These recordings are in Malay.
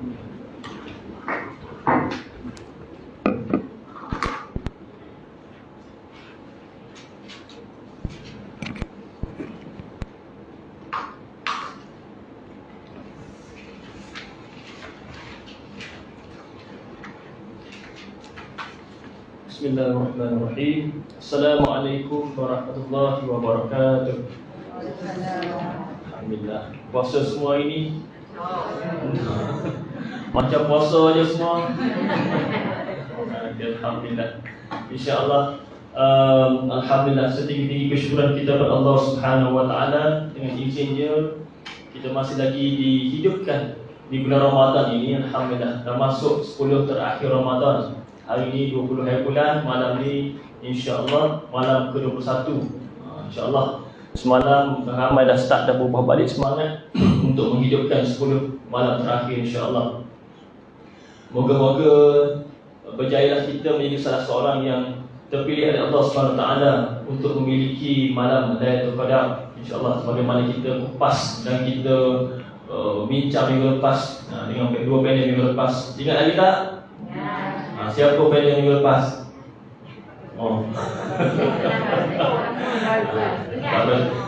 Bismillahirrahmanirrahim. Assalamualaikum warahmatullahi wabarakatuh. Alhamdulillah. Puasa semua ini macam puasa aja semua. Alhamdulillah. InsyaAllah Alhamdulillah, setinggi-tinggi kesyukuran kita kepada Allah Subhanahu wa Ta'ala. Dengan izinnya kita masih lagi dihidupkan di bulan Ramadan ini. Alhamdulillah, dah masuk 10 terakhir Ramadan. Hari ini 20 hari bulan, malam ni insya-Allah malam ke-21. Insya-Allah semalam ramai dah start, dah berubah balik semangat untuk menghidupkan 10 malam terakhir insya-Allah. Moga-moga berjayalah kita menjadi salah seorang yang terpilih oleh Allah Subhanahu Taala untuk memiliki malam Lailatul Qadar insya-Allah, sebagaimana kita kupas dan kita bincang minggu lepas dengan dua panel minggu lepas. Ingat lagi tak? Siapa panel minggu lepas? Oh.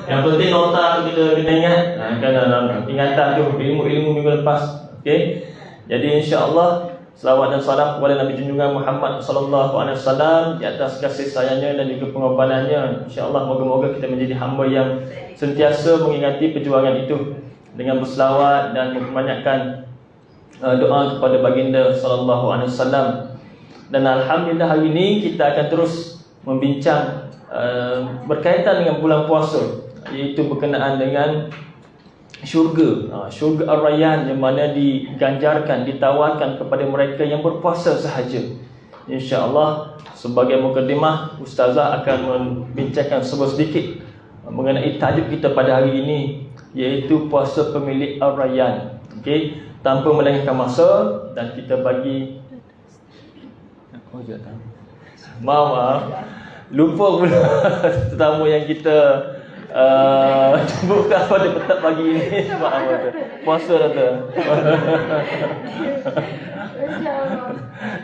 Yang penting nota tu kita kena ingat. Kan ingatan tu ilmu-ilmu minggu lepas. Okey. Jadi insya-Allah selawat dan salam kepada Nabi junjungan Muhammad sallallahu alaihi wasallam di atas kasih sayangnya dan juga pengorbanannya. Insya-Allah moga-moga kita menjadi hamba yang sentiasa mengingati perjuangan itu dengan berselawat dan memperbanyakkan doa kepada baginda sallallahu alaihi wasallam. Dan alhamdulillah hari ini kita akan terus membincang berkaitan dengan bulan puasa, iaitu berkenaan dengan syurga, syurga Ar-Rayyan, yang mana diganjarkan, ditawarkan kepada mereka yang berpuasa sahaja. InsyaAllah sebagai mukadimah, Ustazah akan membincangkan sedikit mengenai tajuk kita pada hari ini, iaitu puasa pemilik Ar-Rayyan. Okey, tanpa melengahkan masa dan kita bagi maaf, lupa pula tetamu yang kita jemputkan pada petang pagi ini. Maaf kata, puasa kata.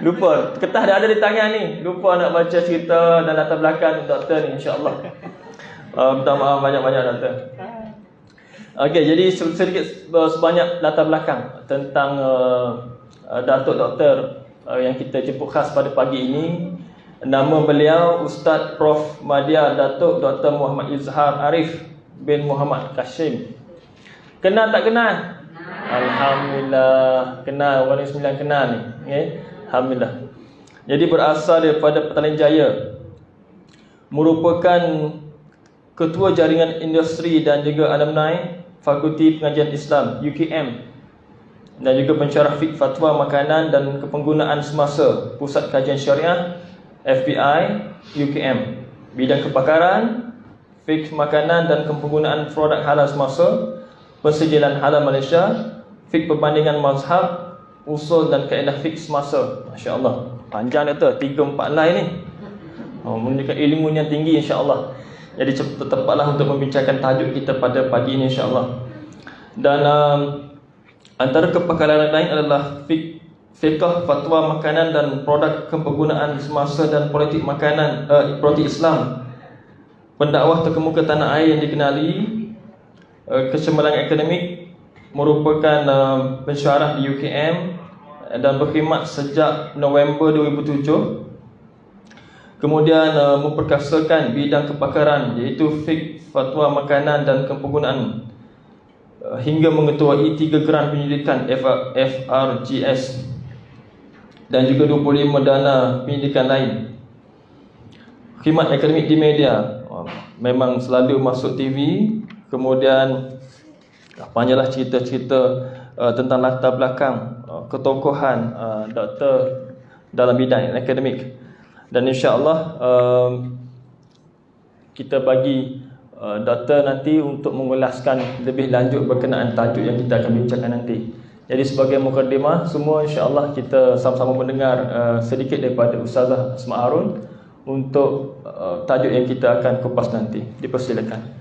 Lupa, kertas dah ada di tangan ni. Lupa nak baca cerita dan latar belakang doktor ni, insya-Allah. Minta maaf banyak-banyak doktor. Okey, jadi sedikit sebanyak latar belakang tentang Datuk Doktor yang kita jemput khas pada pagi ini. Nama beliau Ustaz Prof Madya Datuk Dr. Muhammad Izhar Arif bin Muhammad Kashim. Kenal tak kenal? Alhamdulillah, kenal. Orang 9 kenal ni. Okay? Alhamdulillah. Jadi berasal daripada Petaling Jaya, merupakan Ketua Jaringan Industri dan juga Alumni Fakulti Pengajian Islam UKM, dan juga pensyarah fiqh fatwa makanan dan kepenggunaan semasa Pusat Kajian Syariah FBI UKM, bidang kepakaran fiqh makanan dan kepenggunaan produk halal semasa, Persijilan Halal Malaysia, fiqh perbandingan mazhab, usul dan kaedah fiqh semasa. Masya-Allah, panjang tu 3-4 line ni. Menunjukkan ilmunya tinggi insya-Allah. Jadi tepatlah untuk membincangkan tajuk kita pada pagi ini insya-Allah. Dan antara kepakaran lain adalah fiqh fatwa makanan dan produk kepenggunaan semasa dan politik makanan, politik Islam, pendakwah terkemuka tanah air yang dikenali, kecemerlangan akademik, merupakan pensyarah di UKM dan berkhidmat sejak November 2007. Kemudian memperkasakan bidang kepakaran, iaitu fiqh fatwa makanan dan kepenggunaan, hingga mengetuai 3 geran penyelidikan FRGS dan juga 25 dana pendidikan lain. Khidmat akademik di media, memang selalu masuk TV. Kemudian panjanglah cerita-cerita tentang latar belakang ketokohan doktor dalam bidang akademik. Dan insya-Allah kita bagi doktor nanti untuk mengulaskan lebih lanjut berkenaan tajuk yang kita akan bincangkan nanti. Jadi sebagai mukadimah, semua insya-Allah kita sama-sama mendengar sedikit daripada Ustazah Asma Harun untuk tajuk yang kita akan kupas nanti. Dipersilakan.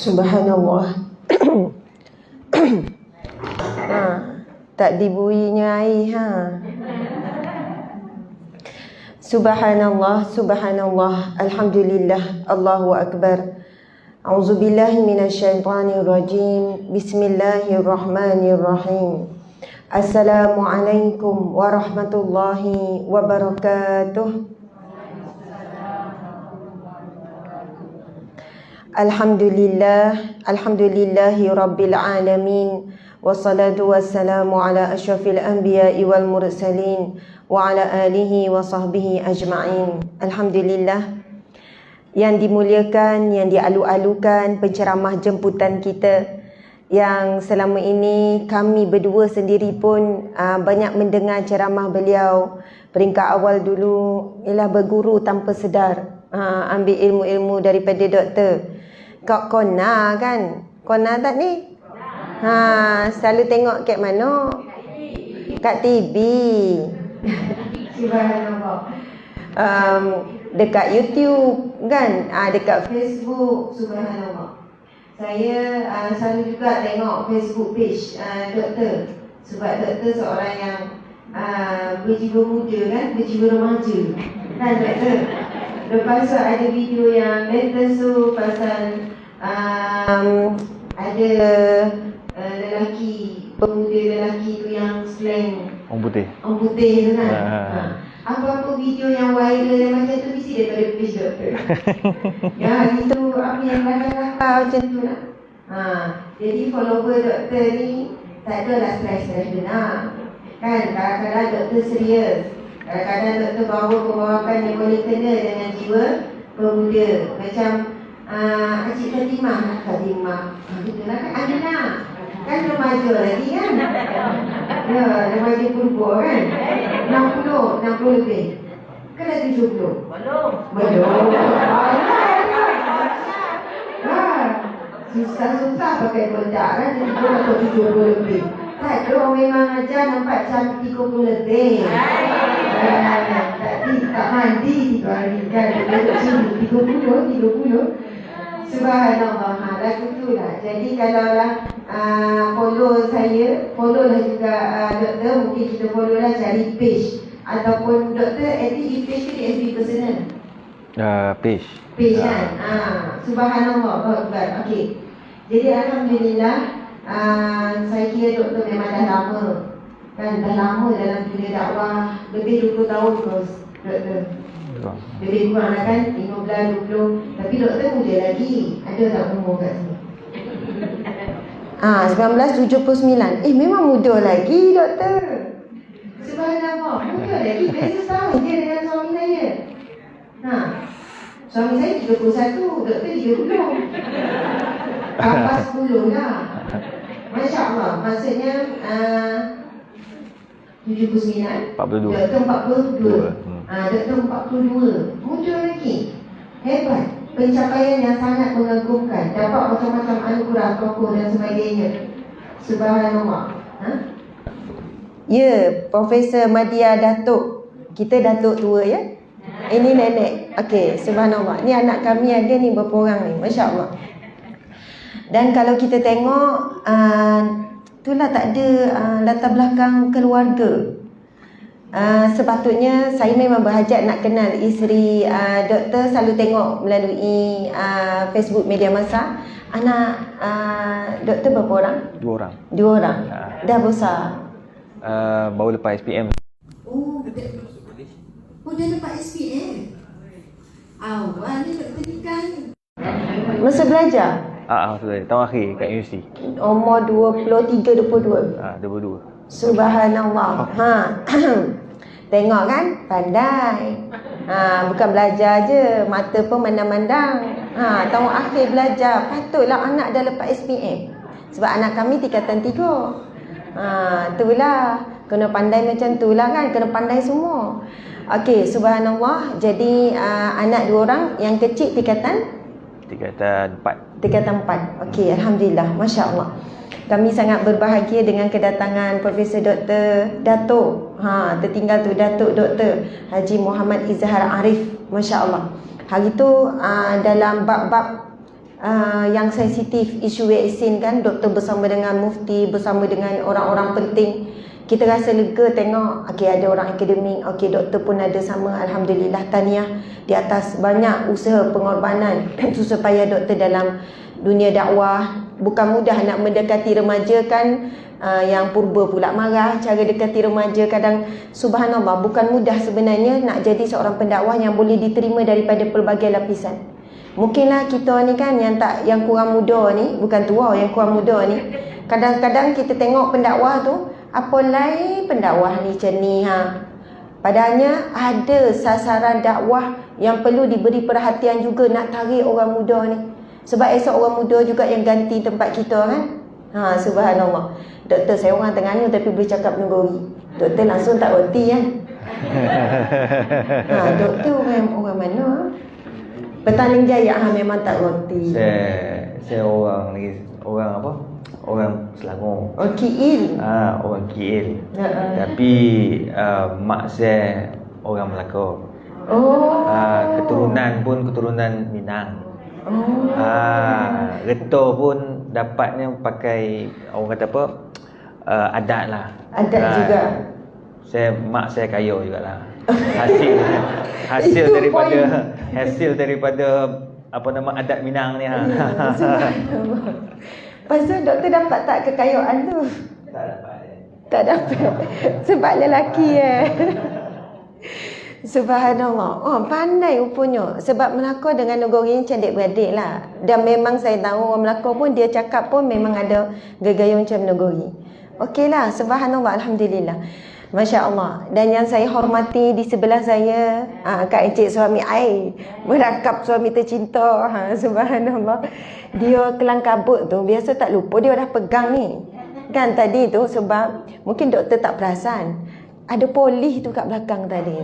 Subhanallah. Tak dibuinya air Subhanallah, subhanallah, alhamdulillah, Allahu akbar. A'udzubillahi minasyaitonirrajim. Bismillahirrahmanirrahim. Assalamualaikum warahmatullahi wabarakatuh. Alhamdulillahi rabbil alamin. Wassalatu wassalamu ala asyrafil anbiya'i wal mursalin wa ala alihi wa sahbihi ajma'in. Alhamdulillah. Yang dimuliakan, yang dialu-alukan penceramah jemputan kita, yang selama ini kami berdua sendiri pun banyak mendengar ceramah beliau. Peringkat awal dulu ialah berguru tanpa sedar, ambil ilmu-ilmu daripada doktor. Kak Kona kan? Kona tak ni? Selalu tengok kat mana? Kat TV. Subhanallah. Dekat YouTube kan? Dekat Facebook. Subhanallah. Saya selalu juga tengok Facebook page doktor. Sebab doktor seorang yang berjiwa muda kan? Berjiwa remaja kan doktor? Lepas tu ada video yang latest tu pasal ada lelaki, pemuda lelaki tu yang slang Orang putih tu kan. Apa-apa video yang viral yang macam tu mesti daripada page doktor. Ya, itu apa yang belakang-belakang macam tu lah. Jadi follower doktor ni tak adalah stress-stress benar. Kan, kadang-kadang doktor serius. Kadang-kadang doktor bawakan yang boleh kena dengan jiwa pemuda. Macam Encik Fatimah. Betul lah kan, Adina. Kan remaja lagi kan. Ya, remaja purba kan. 60 lebih. Kan dah 70? Belum. Susah-susah pakai bedak kan. Jadi pun atau 70 lebih. Tak ada, orang memang ajar nampak macam 30 lebih. Tak mandi 3 hari kan. Duduk sini 30. Subhanallah. Lagu tu lah. Jadi kalau lah follow saya, follow lah juga doktor. Mungkin kita follow lah, cari page. Ataupun doktor edit di page ke di FB personal? Page kan? Subhanallah. Okey. Jadi Alhamdulillah, saya kira doktor memang dah lama. Kan dah lama dalam dunia dakwah. Lebih 20 tahun kos doktor. Lebih kurang lah kan, 15, 20. Tapi doktor muda lagi. Ada tak umur kat sini? 1979. Memang muda lagi doktor. Subhanallah, muda lagi. Beza setahun je dengan suami saya. Suami saya 31, doktor 30. Apa 10 lah. Masya Allah. Maksudnya 79, 42. doktor 42. Doktor 42. Muda lagi. Hebat. Pencapaian yang sangat mengagumkan. Dapat macam-macam anugerah, tokoh dan sebagainya. Subhanallah. Ya, Profesor Madya Datuk. Kita Datuk tua ya. Ini nenek. Okey, subhanallah. Ni anak kami ada ni berapa orang ni. Masya Allah. Dan kalau kita tengok, itulah tak ada latar belakang keluarga. Sepatutnya saya memang berhajat nak kenal isteri doktor. Selalu tengok melalui Facebook media masa. Anak doktor berapa orang? 2 orang. 2 orang. Dah besar. Baru lepas SPM. Dah lepas SPM. Awal ni doktor nikah ni. Masa belajar? Maksudnya tahun akhir kat universiti. Umur 23, 22. 22. Subhanallah. Tengok kan, pandai. Bukan belajar je, mata pun mandang-mandang. Tahun akhir belajar. Patutlah anak dah lepas SPM. Sebab anak kami tingkatan 3. Itulah, kena pandai macam tu lah kan, kena pandai semua. Okey, subhanallah. Jadi anak 2 orang, yang kecil tingkatan 4. Tingkatan 4. Okey, alhamdulillah, masya-Allah. Kami sangat berbahagia dengan kedatangan Profesor Dr. Datuk. Tertinggal tu Datuk Dr. Haji Muhammad Izhar Arif, masya-Allah. Hari tu dalam bab-bab yang sensitif, isu vaksin kan, doktor bersama dengan mufti, bersama dengan orang-orang penting. Kita rasa lega tengok, okey ada orang akademik, okey doktor pun ada sama. Alhamdulillah, tahniah di atas banyak usaha pengorbanan susah payah doktor dalam dunia dakwah. Bukan mudah nak mendekati remaja kan, yang purba pula marah. Cara dekati remaja kadang subhanallah, bukan mudah sebenarnya nak jadi seorang pendakwah yang boleh diterima daripada pelbagai lapisan. Mungkinlah kita ni kan yang kurang muda ni, bukan tua, yang kurang muda ni, kadang-kadang kita tengok pendakwah tu, apa lain pendakwah ni macam ni Padahalnya ada sasaran dakwah yang perlu diberi perhatian juga nak tarik orang muda ni. Sebab esok orang muda juga yang ganti tempat kita kan. Subhanallah. Doktor saya orang Terengganu tapi boleh cakap Negeri. Doktor langsung tak reti kan. Doktor orang mana? Petaling Jaya memang tak reti. Saya orang apa? Orang Selangor. Oh, KL. Orang KL. Tapi mak saya orang Melaka. Oh. Keturunan pun keturunan Minang. Reto pun dapatnya pakai orang kata apa? Adat lah. Adat juga. Mak saya kaya jugalah. Hasil daripada apa nama adat Minang ni Pasal doktor dapat tak kekayaan tu? Tak dapat. Sebab lelaki Subhanallah. Oh, pandai rupanya. Sebab Melaka dengan Negeri ni macam adik-beradik lah. Dan memang saya tahu orang Melaka pun dia cakap pun memang ada gaya macam Negeri. Okeylah, subhanallah, alhamdulillah. Masya Allah. Dan yang saya hormati di sebelah saya, Kak Encik suami I, merakap suami tercinta. Subhanallah. Dia kelang kabut tu biasa tak lupa, dia dah pegang ni. Kan tadi tu sebab mungkin doktor tak perasan, ada polis tu kat belakang tadi.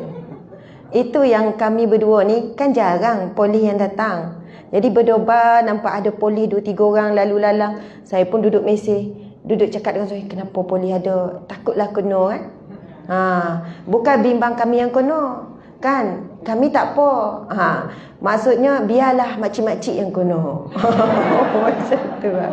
Itu yang kami berdua ni kan jarang polis yang datang. Jadi berdoa nampak ada polis 2-3 orang lalu lalang. Saya pun duduk mesej, duduk cakap dengan suami, kenapa polis ada? Takutlah kena kan. Bukan bimbang kami yang kena. Kan kami tak apa. Maksudnya biarlah makcik-makcik yang kena. Macam tu lah.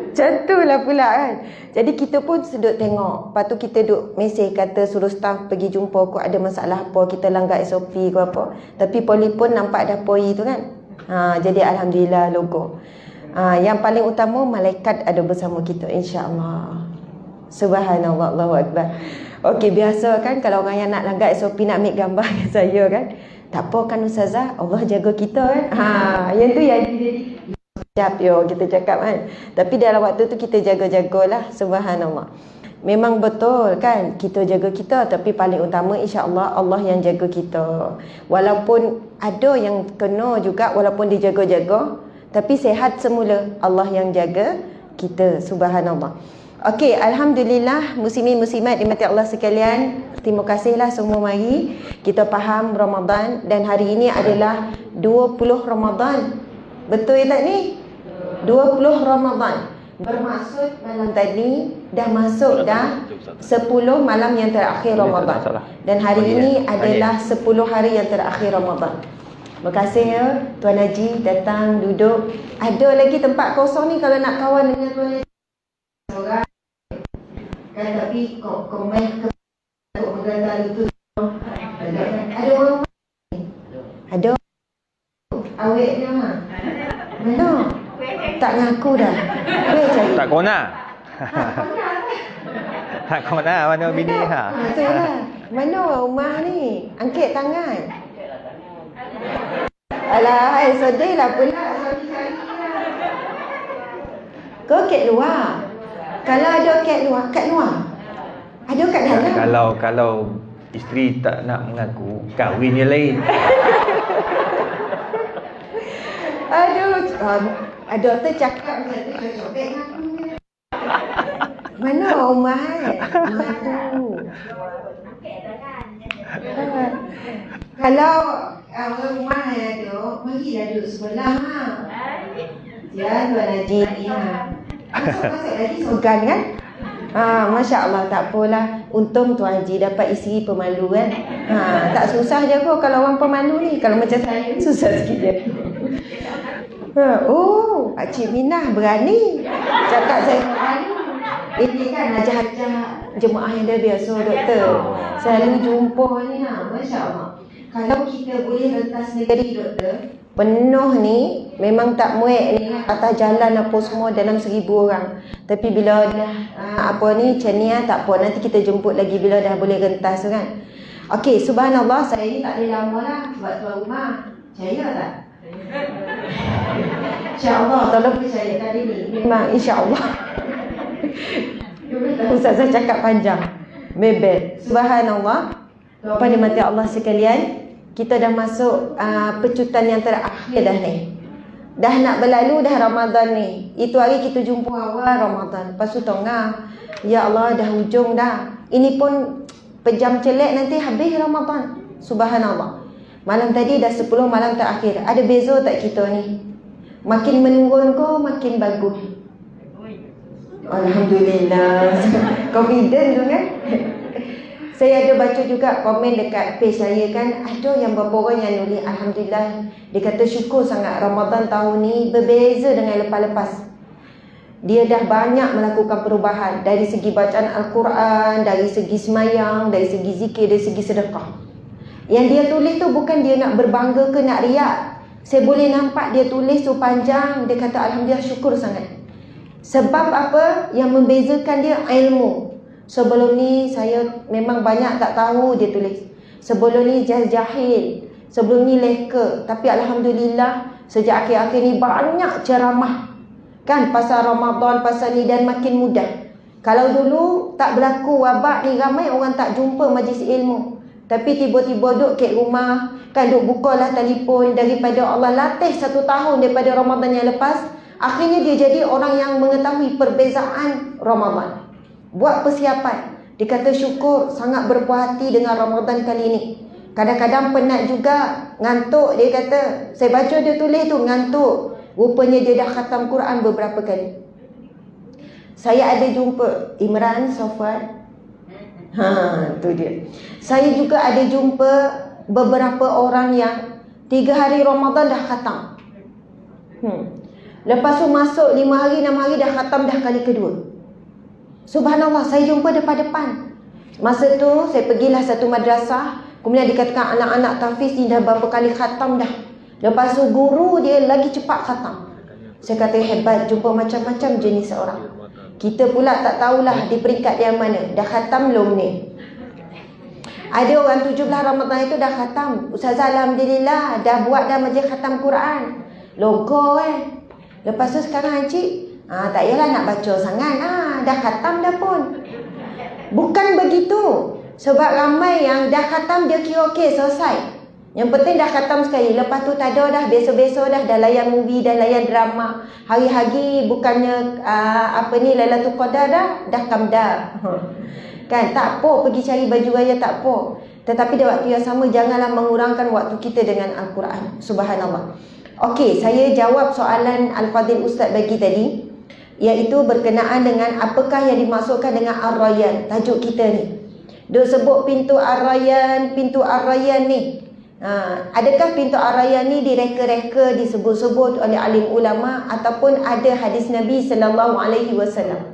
Macam tu lah pula kan. Jadi kita pun sedut tengok. Lepas tu kita duduk mesej kata suruh staff pergi jumpa kau ada masalah apa, kita langgar SOP ke apa. Tapi polis pun nampak ada poi tu kan. Jadi alhamdulillah logo. Yang paling utama malaikat ada bersama kita insya-Allah. Subhanallah, Allahu Akbar. Okey, biasa kan kalau orang yang nak langgar SOP nak ambil gambar dengan saya kan. Tak apa kan Ustazah, Allah jaga kita kan. Yang tu yang siap kita cakap kan. Tapi dalam waktu tu kita jaga-jagalah, subhanallah. Memang betul kan, kita jaga kita, tapi paling utama insya-Allah Allah yang jaga kita. Walaupun ada yang kena juga, walaupun dijaga-jaga, tapi sihat semula, Allah yang jaga kita, subhanallah. Okey, alhamdulillah muslimin muslimat dimati Allah sekalian. Terima kasihlah semua mari. Kita faham Ramadan dan hari ini adalah 20 Ramadan. Betul tak ni? 20 Ramadan. Bermaksud malam tadi dah masuk dah 10 malam yang terakhir Ramadan. Dan hari ini adalah 10 hari yang terakhir Ramadan. Terima kasih ya Tuan Haji datang duduk. Ada lagi tempat kosong ni kalau nak kawan dengan Tuan Haji. Seorang kan tapi komen ke menggantar itu ada orang ada awetnya mana tak ngaku dah cari tak kona tak kona mana bini betul lah mana rumah ni angkat tangan alah sedih lah pula kau kat luar. Kalau ada kat luar. Ada kat dalam. Kalau isteri tak nak mengaku, kahwin je lain. Aduh, doktor cakap kata cocok ngaku. Mana rumah Aduh. Kalau rumah ada, marilah duduk sebelah Ya, Tuan Haji masuk lagi segan kan? Masya Allah, tak apalah. Untung Tuan Haji dapat isteri pemalu kan. Tak susah je kok kalau orang pemalu ni. Kalau macam saya susah sikit je. Oh, Pakcik Minah berani cakap saya berani. Ini kan ajar-ajar jemaah yang dah biasa doktor. Selalu jumpa ni Masya Allah. Kalau kita boleh rentas negeri doktor, penuh ni memang tak muat ni atas jalan apa semua dalam 1,000 orang. Tapi bila dah cenia tak apa, nanti kita jemput lagi bila dah boleh rentas tu kan. Okey, subhanallah, saya ni tak ada lama lah sebab tuan rumah. Percaya tak? InsyaAllah, tolong percaya tadi ni. Memang insyaAllah. Ustazah cakap panjang. Bebel. Subhanallah. Tuan dimati Allah sekalian, kita dah masuk pecutan yang terakhir dah ni. Dah nak berlalu dah Ramadan ni. Itu hari kita jumpa awal Ramadan. Lepas tu tengah, ya Allah dah hujung dah. Ini pun pejam celek nanti habis Ramadan. Subhanallah. Malam tadi dah 10 malam terakhir. Ada beza tak kita ni? Makin menurun ke makin bagus? Alhamdulillah. Confident tu kan? Saya ada baca juga komen dekat page saya kan, ada yang beberapa orang yang nulis Alhamdulillah, dia kata syukur sangat Ramadan tahun ni berbeza dengan lepas-lepas. Dia dah banyak melakukan perubahan dari segi bacaan Al-Quran, dari segi semayang, dari segi zikir, dari segi sedekah. Yang dia tulis tu bukan dia nak berbangga ke nak riak. Saya boleh nampak dia tulis tu panjang, dia kata Alhamdulillah syukur sangat. Sebab apa? Yang membezakan dia ilmu. Sebelum ni saya memang banyak tak tahu, dia tulis. Sebelum ni jahil, sebelum ni leka. Tapi Alhamdulillah sejak akhir-akhir ni banyak ceramah kan pasal Ramadan, pasal ni, dan makin mudah. Kalau dulu tak berlaku wabak ni, ramai orang tak jumpa majlis ilmu. Tapi tiba-tiba duduk kat rumah kan, duduk bukalah telefon. Daripada Allah latih 1 tahun daripada Ramadan yang lepas, akhirnya dia jadi orang yang mengetahui perbezaan Ramadan. Buat persiapan. Dia kata syukur, sangat berpuas hati dengan Ramadan kali ni. Kadang-kadang penat juga, ngantuk. Dia kata, saya baca dia tulis tu, ngantuk. Rupanya dia dah khatam Quran beberapa kali. Saya ada jumpa Imran Sofwan. Tu dia. Saya juga ada jumpa beberapa orang yang 3 hari Ramadan dah khatam. Lepas tu masuk 5 hari, 6 hari dah khatam dah kali kedua. Subhanallah, saya jumpa depan-depan. Masa tu saya pergilah satu madrasah, kemudian dikatakan anak-anak tahfiz ni dah berapa kali khatam dah. Lepas tu guru dia lagi cepat khatam. Saya kata hebat, jumpa macam-macam jenis orang. Kita pula tak tahulah di peringkat yang mana. Dah khatam belum ni? Ada orang 17 Ramadan itu dah khatam. Ustazah Alhamdulillah dah buat dah majlis khatam Quran. Logo Lepas tu sekarang encik, tak payahlah nak baca sangat. Dah khatam dah pun. Bukan begitu. Sebab ramai yang dah khatam dia kira okey, selesai. Yang penting dah khatam sekali. Lepas tu tak ada dah, besok-besok dah layan movie, dah layan drama. Hari-hari bukannya Lailatul Qadar dah kamdar. Kan, tak apa pergi cari baju raya, tak apa. Tetapi di waktu yang sama janganlah mengurangkan waktu kita dengan Al-Quran. Subhanallah. Okey, saya jawab soalan Al-Fadhil Ustaz bagi tadi, iaitu berkenaan dengan apakah yang dimaksudkan dengan Ar-Rayyan, tajuk kita ni. Dia sebut pintu Ar-Rayyan, pintu Ar-Rayyan ni. Adakah pintu Ar-Rayyan ni direka-reka, disebut-sebut oleh alim ulama, ataupun ada hadis Nabi sallallahu alaihi wasallam?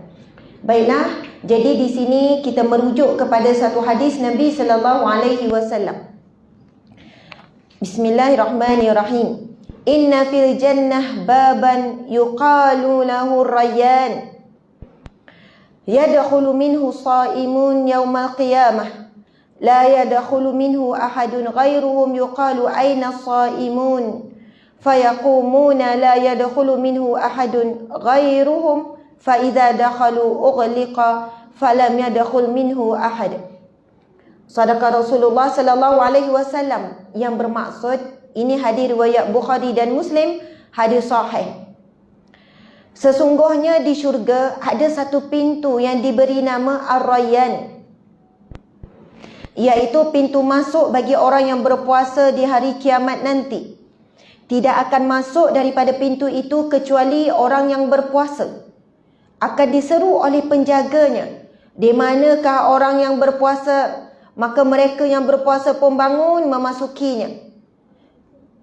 Baiklah, jadi di sini kita merujuk kepada satu hadis Nabi sallallahu alaihi wasallam. Bismillahirrahmanirrahim. Inna fil jannah baban yuqalu lahu Rayyan. Yadkhulu minhu shaimun yawmal qiyamah. La yadkhulu minhu ahadun ghairuhum yuqalu aina shaimun. Fayaqumuna la yadkhulu minhu ahadun ghairuhum. Fa idza dakhalu ughliqa falam yadkhul minhu ahad. Sadaqa Rasulullah sallallahu alaihi wasallam, yang bermaksud ini hadis riwayat Bukhari dan Muslim, hadis sahih. Sesungguhnya di syurga ada satu pintu yang diberi nama Ar-Rayyan, iaitu pintu masuk bagi orang yang berpuasa di hari kiamat nanti. Tidak akan masuk daripada pintu itu kecuali orang yang berpuasa. Akan diseru oleh penjaganya, di manakah orang yang berpuasa? Maka mereka yang berpuasa pun bangun memasukinya.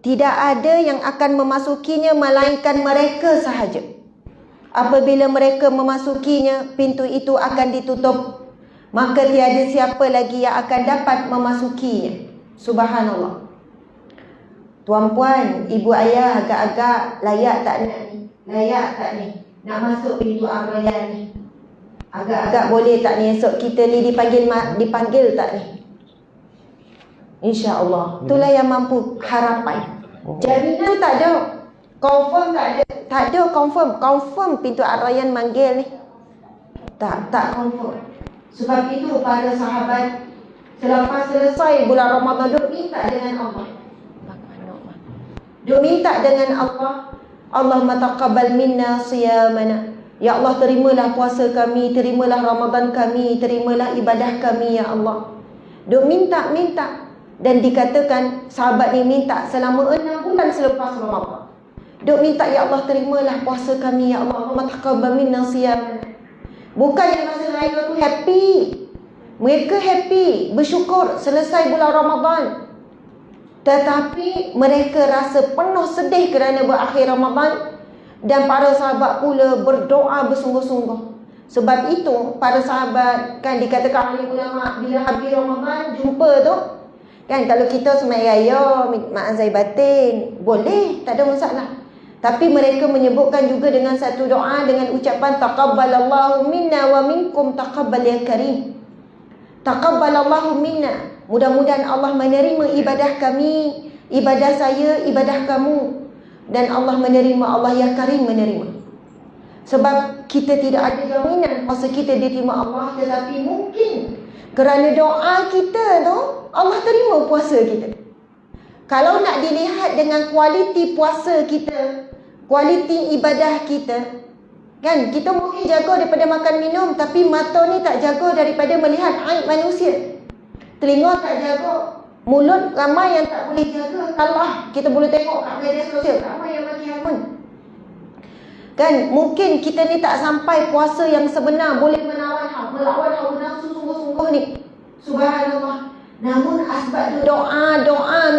Tidak ada yang akan memasukinya melainkan mereka sahaja. Apabila mereka memasukinya, pintu itu akan ditutup, maka tiada siapa lagi yang akan dapat memasukinya. Subhanallah. Tuan-puan, ibu ayah, agak-agak layak tak ni? Layak tak ni? Nak masuk pintu Ar-Rayyan ni? Agak-agak boleh tak ni esok kita ni dipanggil tak ni? InsyaAllah. Itulah yang mampu harapan. Jaminan tak ada. Confirm tak ada. Tak ada confirm. Confirm pintu Ar-Rayyan manggil ni. Tak confirm. Sebab itu para sahabat selepas selesai bulan Ramadan duk minta dengan Allah. Duk minta dengan Allah. Allahumma taqabbal minna siyamana. Ya Allah, terimalah puasa kami, terimalah Ramadan kami, terimalah ibadah kami ya Allah. Duk minta. Dan dikatakan sahabat ni minta selama 6 bulan selepas Ramadan. Duk minta, ya Allah, terimalah puasa kami ya Allah. Allahumma taqabbal minna siyamana. Bukan yang masa raya tu happy. Mereka happy, bersyukur selesai bulan Ramadan. Tetapi mereka rasa penuh sedih kerana berakhir Ramadan. Dan para sahabat pula berdoa bersungguh-sungguh. Sebab itu para sahabat kan dikatakan oleh ulama, bila habis Ramadan jumpa tu kan, kalau kita sembahyang raya ma'azai batin boleh, tak ada masalah. Tapi mereka menyebutkan juga dengan satu doa dengan ucapan taqabbalallahu minna wa minkum taqabbal ya karim. Taqabbalallahu minna, mudah-mudahan Allah menerima ibadah kami, ibadah saya, ibadah kamu. Dan Allah menerima, Allah ya karim menerima. Sebab kita tidak ada jaminan puasa kita diterima Allah, tetapi mungkin kerana doa kita tu Allah terima puasa kita. Kalau nak dilihat dengan kualiti puasa kita, kualiti ibadah kita, kan kita mungkin jaga daripada makan minum, tapi mata ni tak jaga daripada melihat aib manusia. Telinga tak jaga, mulut ramai yang tak boleh jaga. Allah, kita boleh tengok kat media sosial ramai yang maki hamun. Kan mungkin kita ni tak sampai puasa yang sebenar, boleh melawan hawa nafsu sungguh-sungguh ni. Subhanallah. Namun asbab doa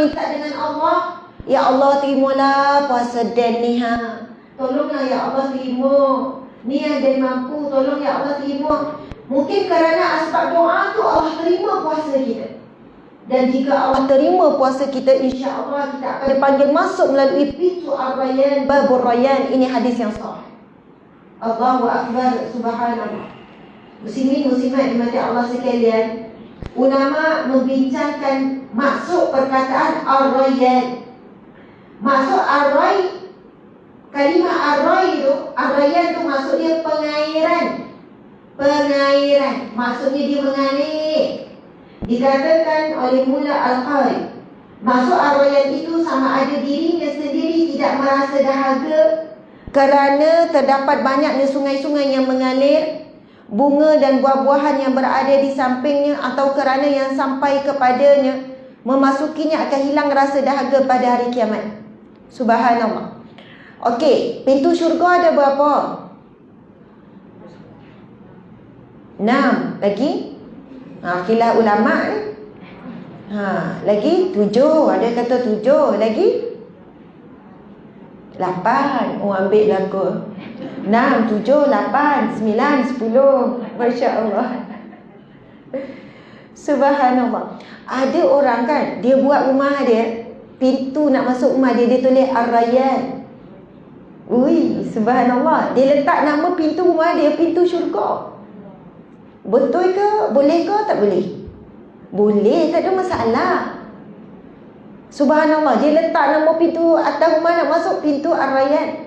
minta dengan Allah, ya Allah terimalah puasa Dan ni ha. Tolonglah ya Allah terima. Ni ada mampu, tolong ya Allah terima. Mungkin kerana asbab doa tu Allah terima puasa kita. Dan jika Allah terima puasa kita, insya-Allah kita akan dipanggil masuk melalui pintu Ar-Rayyan, Babur Rayyan. Ini hadis yang sahih. Allahu Akbar, subhanallah. Muslimin muslimat dimati Allah sekalian, ulama membincangkan maksud perkataan Ar-Rayyan. Maksud Ar-Ray, kalimah Ar-Ray tu, Ar-Rayyan tu maksud dia pengairan. Pengairan, maksudnya dia mengalir. Dikatakan oleh Mula Al-Qari, maksud Ar-Rayyan itu sama ada dirinya sendiri tidak merasa dahaga kerana terdapat banyaknya sungai-sungai yang mengalir, bunga dan buah-buahan yang berada di sampingnya, atau kerana yang sampai kepadanya memasukinya akan hilang rasa dahaga pada hari kiamat. Subhanallah. Okey, pintu syurga ada berapa? 6 lagi. Khilaf ulama ni. Lagi 7, ada kata 7, lagi 8. Oh, ambil lagu 6, 7, 8, 9, 10. Masya-Allah. Subhanallah. Ada orang kan, dia buat rumah dia, pintu nak masuk rumah dia, dia tulis Ar-Rayyan. Ui, subhanallah. Dia letak nama pintu rumah dia pintu syurga. Betul ke? Boleh ke? Tak boleh? Boleh, tak ada masalah. Subhanallah. Dia letak nama pintu atas rumah nak masuk pintu Ar-Rayyan.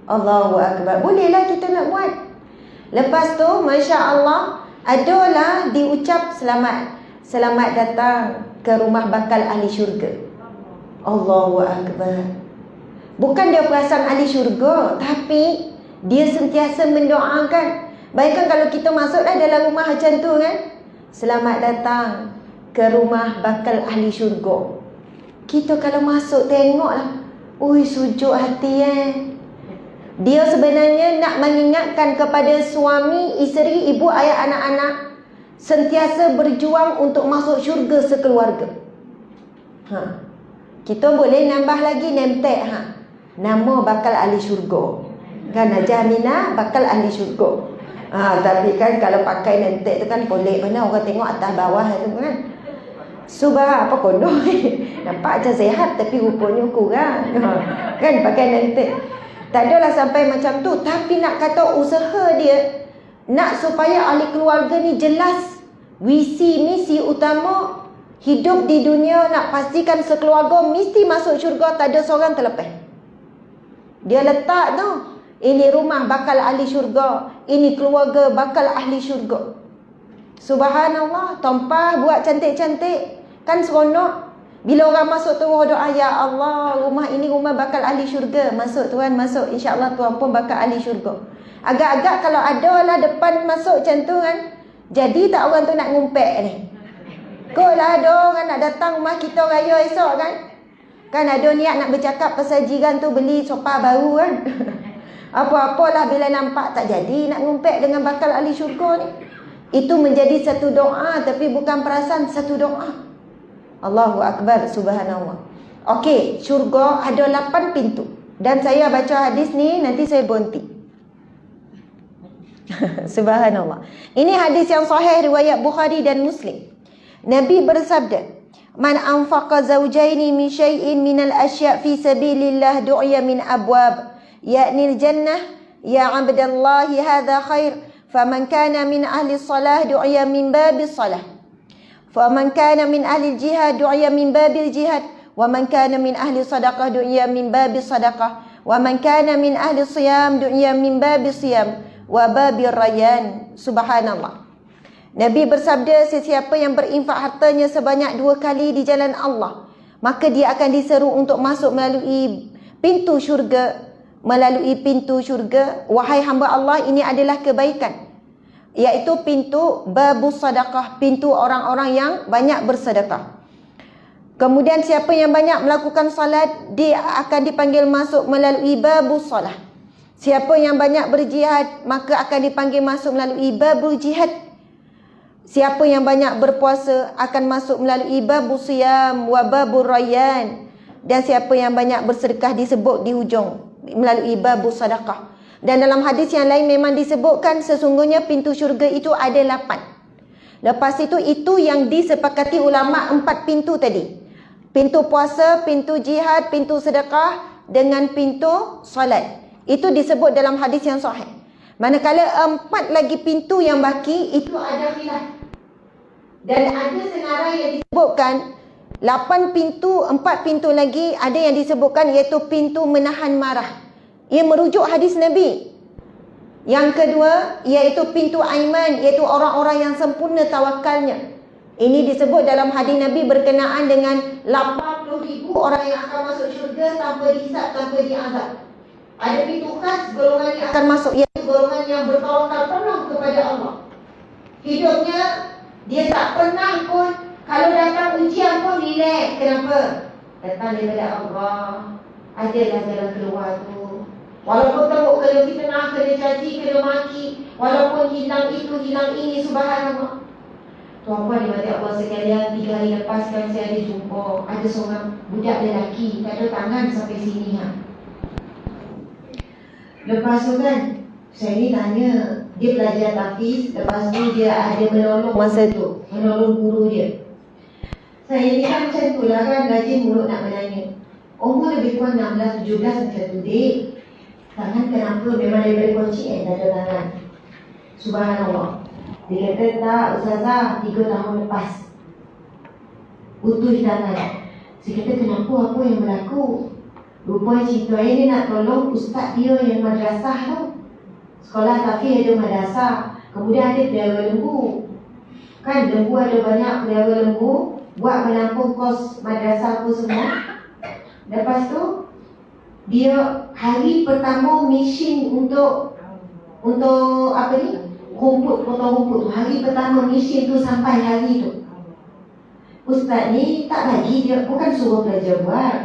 Allahu Akbar. Bolehlah kita nak buat. Lepas tu, Masya Allah, adalah diucap selamat. Selamat datang ke rumah bakal ahli syurga. Allahu Akbar. Bukan dia perasan ahli syurga, tapi dia sentiasa mendoakan. Bayangkan kalau kita masuklah dalam rumah macam tu kan, selamat datang ke rumah bakal ahli syurga. Kita kalau masuk tengoklah, ui sujuk hati Dia sebenarnya nak mengingatkan kepada suami, isteri, ibu, ayah, anak-anak sentiasa berjuang untuk masuk syurga sekeluarga. Kita boleh nambah lagi name tag nama bakal ahli syurga. Kan Najah Aminah bakal ahli syurga. Tapi kan kalau pakai name tag tu kan boleh mana orang tengok atas bawah tu kan. Subah apa kodoh. Nampak macam sehat tapi rupanya kurang. Kan pakai name tag. Tak adalah sampai macam tu, tapi nak kata usaha dia nak supaya ahli keluarga ni jelas visi misi utama hidup di dunia, nak pastikan sekeluarga mesti masuk syurga, tak ada seorang terlepas. Dia letak tu, ini rumah bakal ahli syurga, ini keluarga bakal ahli syurga. Subhanallah, tumpah buat cantik-cantik, kan seronok. Bila orang masuk terus doa, ya Allah, rumah ini rumah bakal ahli syurga. Masuk tuan, masuk, insya-Allah tuan pun bakal ahli syurga. Agak-agak kalau ada lah depan masuk macam tu kan, jadi tak orang tu nak ngumpet ni. Kok lah ada orang nak datang rumah kita raya esok kan. Kan ada niat nak bercakap pasal jiran tu beli sofa baru kan. Apa-apalah bila nampak tak jadi nak ngumpet dengan bakal ahli syurga ni. Itu menjadi satu doa, tapi bukan perasaan, satu doa. Allahu Akbar, subhanallah. Okey, syurga ada 8 pintu. Dan saya baca hadis ni, nanti saya berhenti. Subhanallah. Ini hadis yang sahih riwayat Bukhari dan Muslim. Nabi bersabda, "Man anfaqa zawjaini min syai'in minal asya' fi sabilillah du'iya min abwab, ya'ni al-jannah, ya 'abdallahi hadha khair, faman kana min ahli salah du'iya min babis salah. Faman kana min ahli jihad du'iya min babil jihad, wa man kana min ahli sadaqah du'iya min babis sadaqah, wa man kana min ahli siyam du'iya min babis siyam, wa babir rayyan." Subhanallah. Nabi bersabda, sesiapa yang berinfak hartanya sebanyak 2 kali di jalan Allah, maka dia akan diseru untuk masuk melalui pintu syurga. Melalui pintu syurga, wahai hamba Allah, ini adalah kebaikan, iaitu pintu babus sadaqah, pintu orang-orang yang banyak bersedekah. Kemudian siapa yang banyak melakukan salat, dia akan dipanggil masuk melalui babus salah. Siapa yang banyak berjihad, maka akan dipanggil masuk melalui babul jihad. Siapa yang banyak berpuasa akan masuk melalui babus siyam wa babur rayyan. Dan siapa yang banyak bersedekah disebut di hujung melalui babus sadaqah. Dan dalam hadis yang lain memang disebutkan sesungguhnya pintu syurga itu ada 8. Lepas itu yang disepakati ulama 4 pintu tadi. Pintu puasa, pintu jihad, pintu sedekah dengan pintu solat. Itu disebut dalam hadis yang sahih. Manakala 4 lagi pintu yang baki itu ada khilaf. Dan ada senarai yang disebutkan 8 pintu, 4 pintu lagi ada yang disebutkan iaitu pintu menahan marah. Ia merujuk hadis Nabi. Yang kedua iaitu pintu aiman, iaitu orang-orang yang sempurna tawakalnya. Ini disebut dalam hadis Nabi berkenaan dengan 80,000 orang yang akan masuk syurga tanpa dihisab, tanpa diazab. Ada pintu khas golongan yang akan masuk, iaitu golongan yang bertawakal penuh kepada Allah. Hidupnya dia tak pernah pun, kalau datang ujian pun relax. Kenapa? Datang daripada Allah. Adalah jalan keluar tu. Walaupun teruk, kena fitnah, kena caci, kena maki, walaupun hilang itu, hilang ini, subhanallah. Tuan-puan dimati Allah sekalian, 3 hari lepas kan saya ada jumpa, ada seorang budak lelaki, tak ada tangan sampai sini. Lepas tu kan, saya ni tanya, dia belajar tahfiz, lepas tu dia ada menolong masa tu, menolong guru dia. Saya ni kan macam tu lah kan, rajin mulut nak menanya. Umur lebih kurang 16-17 macam tu, dek. Tangan kenapa? Memang daripada kecil tak ada tangan. Subhanallah. Dia kata, tak Ustazah, 3 tahun lepas putus tangan. Saya kata, kenapa, apa yang berlaku? Rupanya cerita ini nak tolong ustaz dia yang madrasah tu. Sekolah tahfiz ada madrasah, kemudian ada pelihara lembu. Kan lembu ada banyak, pelihara lembu, buat menampung kos madrasah tu semua. Lepas tu dia hari pertama mesin untuk apa ni? Rumput, potong rumput tu. Hari pertama mesin tu sampai hari tu. Ustaz ni tak bagi dia, bukan suruh pelajar buat.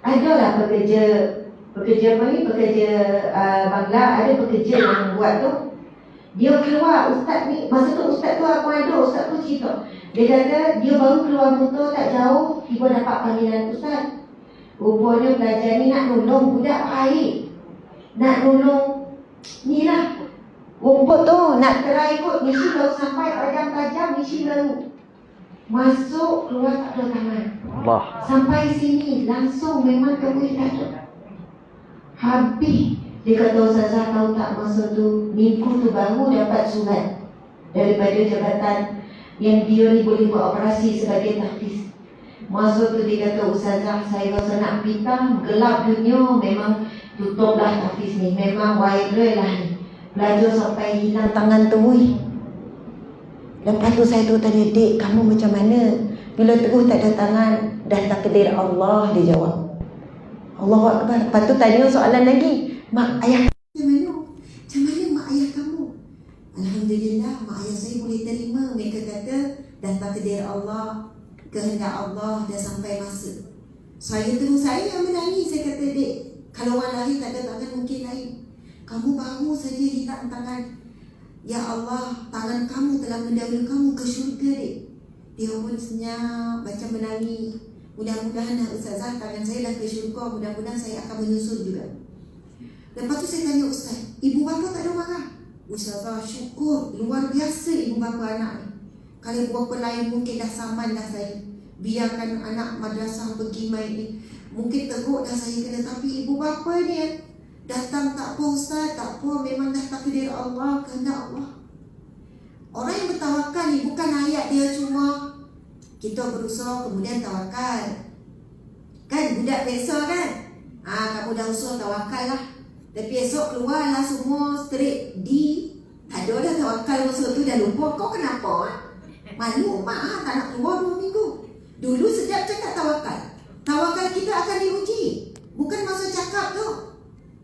Adalah pekerja apa ni? Pekerja bangla, ada pekerja yang buat tu. Dia keluar, ustaz ni, masa tu ustaz tu aku ada, ustaz tu cerita. Dia kata dia baru keluar motor tak jauh, tiba dapat panggilan ustaz. Rupanya belajar ni nak nolong budak baik. Nak nolong ni lah. Rumput tu nak try kot, mesti baru sampai tajam-tajam, mesti baru masuk, keluar tak ada tangan. Allah. Sampai sini langsung memang terus tak ada. Habis. Dia kata, Ustazah tahu tak, masa tu minggu tu baru dapat surat daripada jabatan yang dia ni boleh buat operasi sebagai tahfiz. Masa tu dia kata, Ustazah saya rasa nak pitah, gelap dunia, memang tutuplah tahfiz ni, memang viral lah ni. Belajar sampai hilang tangan tu. Lepas tu saya tu tanya, Dek, kamu macam mana? Bila terus tak ada tangan, dah takdir Allah, dia jawab. Allahu Akbar. Lepas tu tanya soalan lagi, mak ayah macam mana? Macam mana mak ayah kamu? Alhamdulillah, mak ayah saya boleh terima. Mereka kata, dah takdir Allah, kehendak Allah, dah sampai masa. Saya yang menangis. Saya kata, Dek, kalau orang lain tak ada tangan mungkin lain. Kamu baru saja hilang tangan. Ya Allah, tangan kamu telah mendahului kamu ke syurga, Dek. Dia pun senyap, macam menangis. Mudah-mudahan Ustazah, tangan saya dah ke syurga, mudah-mudahan saya akan menyusul juga. Lepas tu saya tanya Ustaz, ibu bapa tak ada marah? Ustazah, syukur, luar biasa ibu bapa anak ni. Kalau ibu bapa lain mungkin dah saman dah saya. Biarkan anak madrasah pergi main ni, mungkin teruk dah saya kena. Tapi ibu bapa ni datang, tak apa Ustaz, tak apa, memang dah takdir Allah, kehendak Allah. Orang yang bertawakal ni bukan ayat dia cuma kita berusaha kemudian tawakal. Kan budak biasa kan? Kamu dah usaha tawakal lah. Tapi esok keluar lah semua straight D. Tak ada dah tawakal masa tu, dah lupa. Kau kenapa? Malu mak tak nak keluar 2 minggu. Dulu setiap cakap tawakal, tawakal kita akan diuji. Bukan masa cakap tu.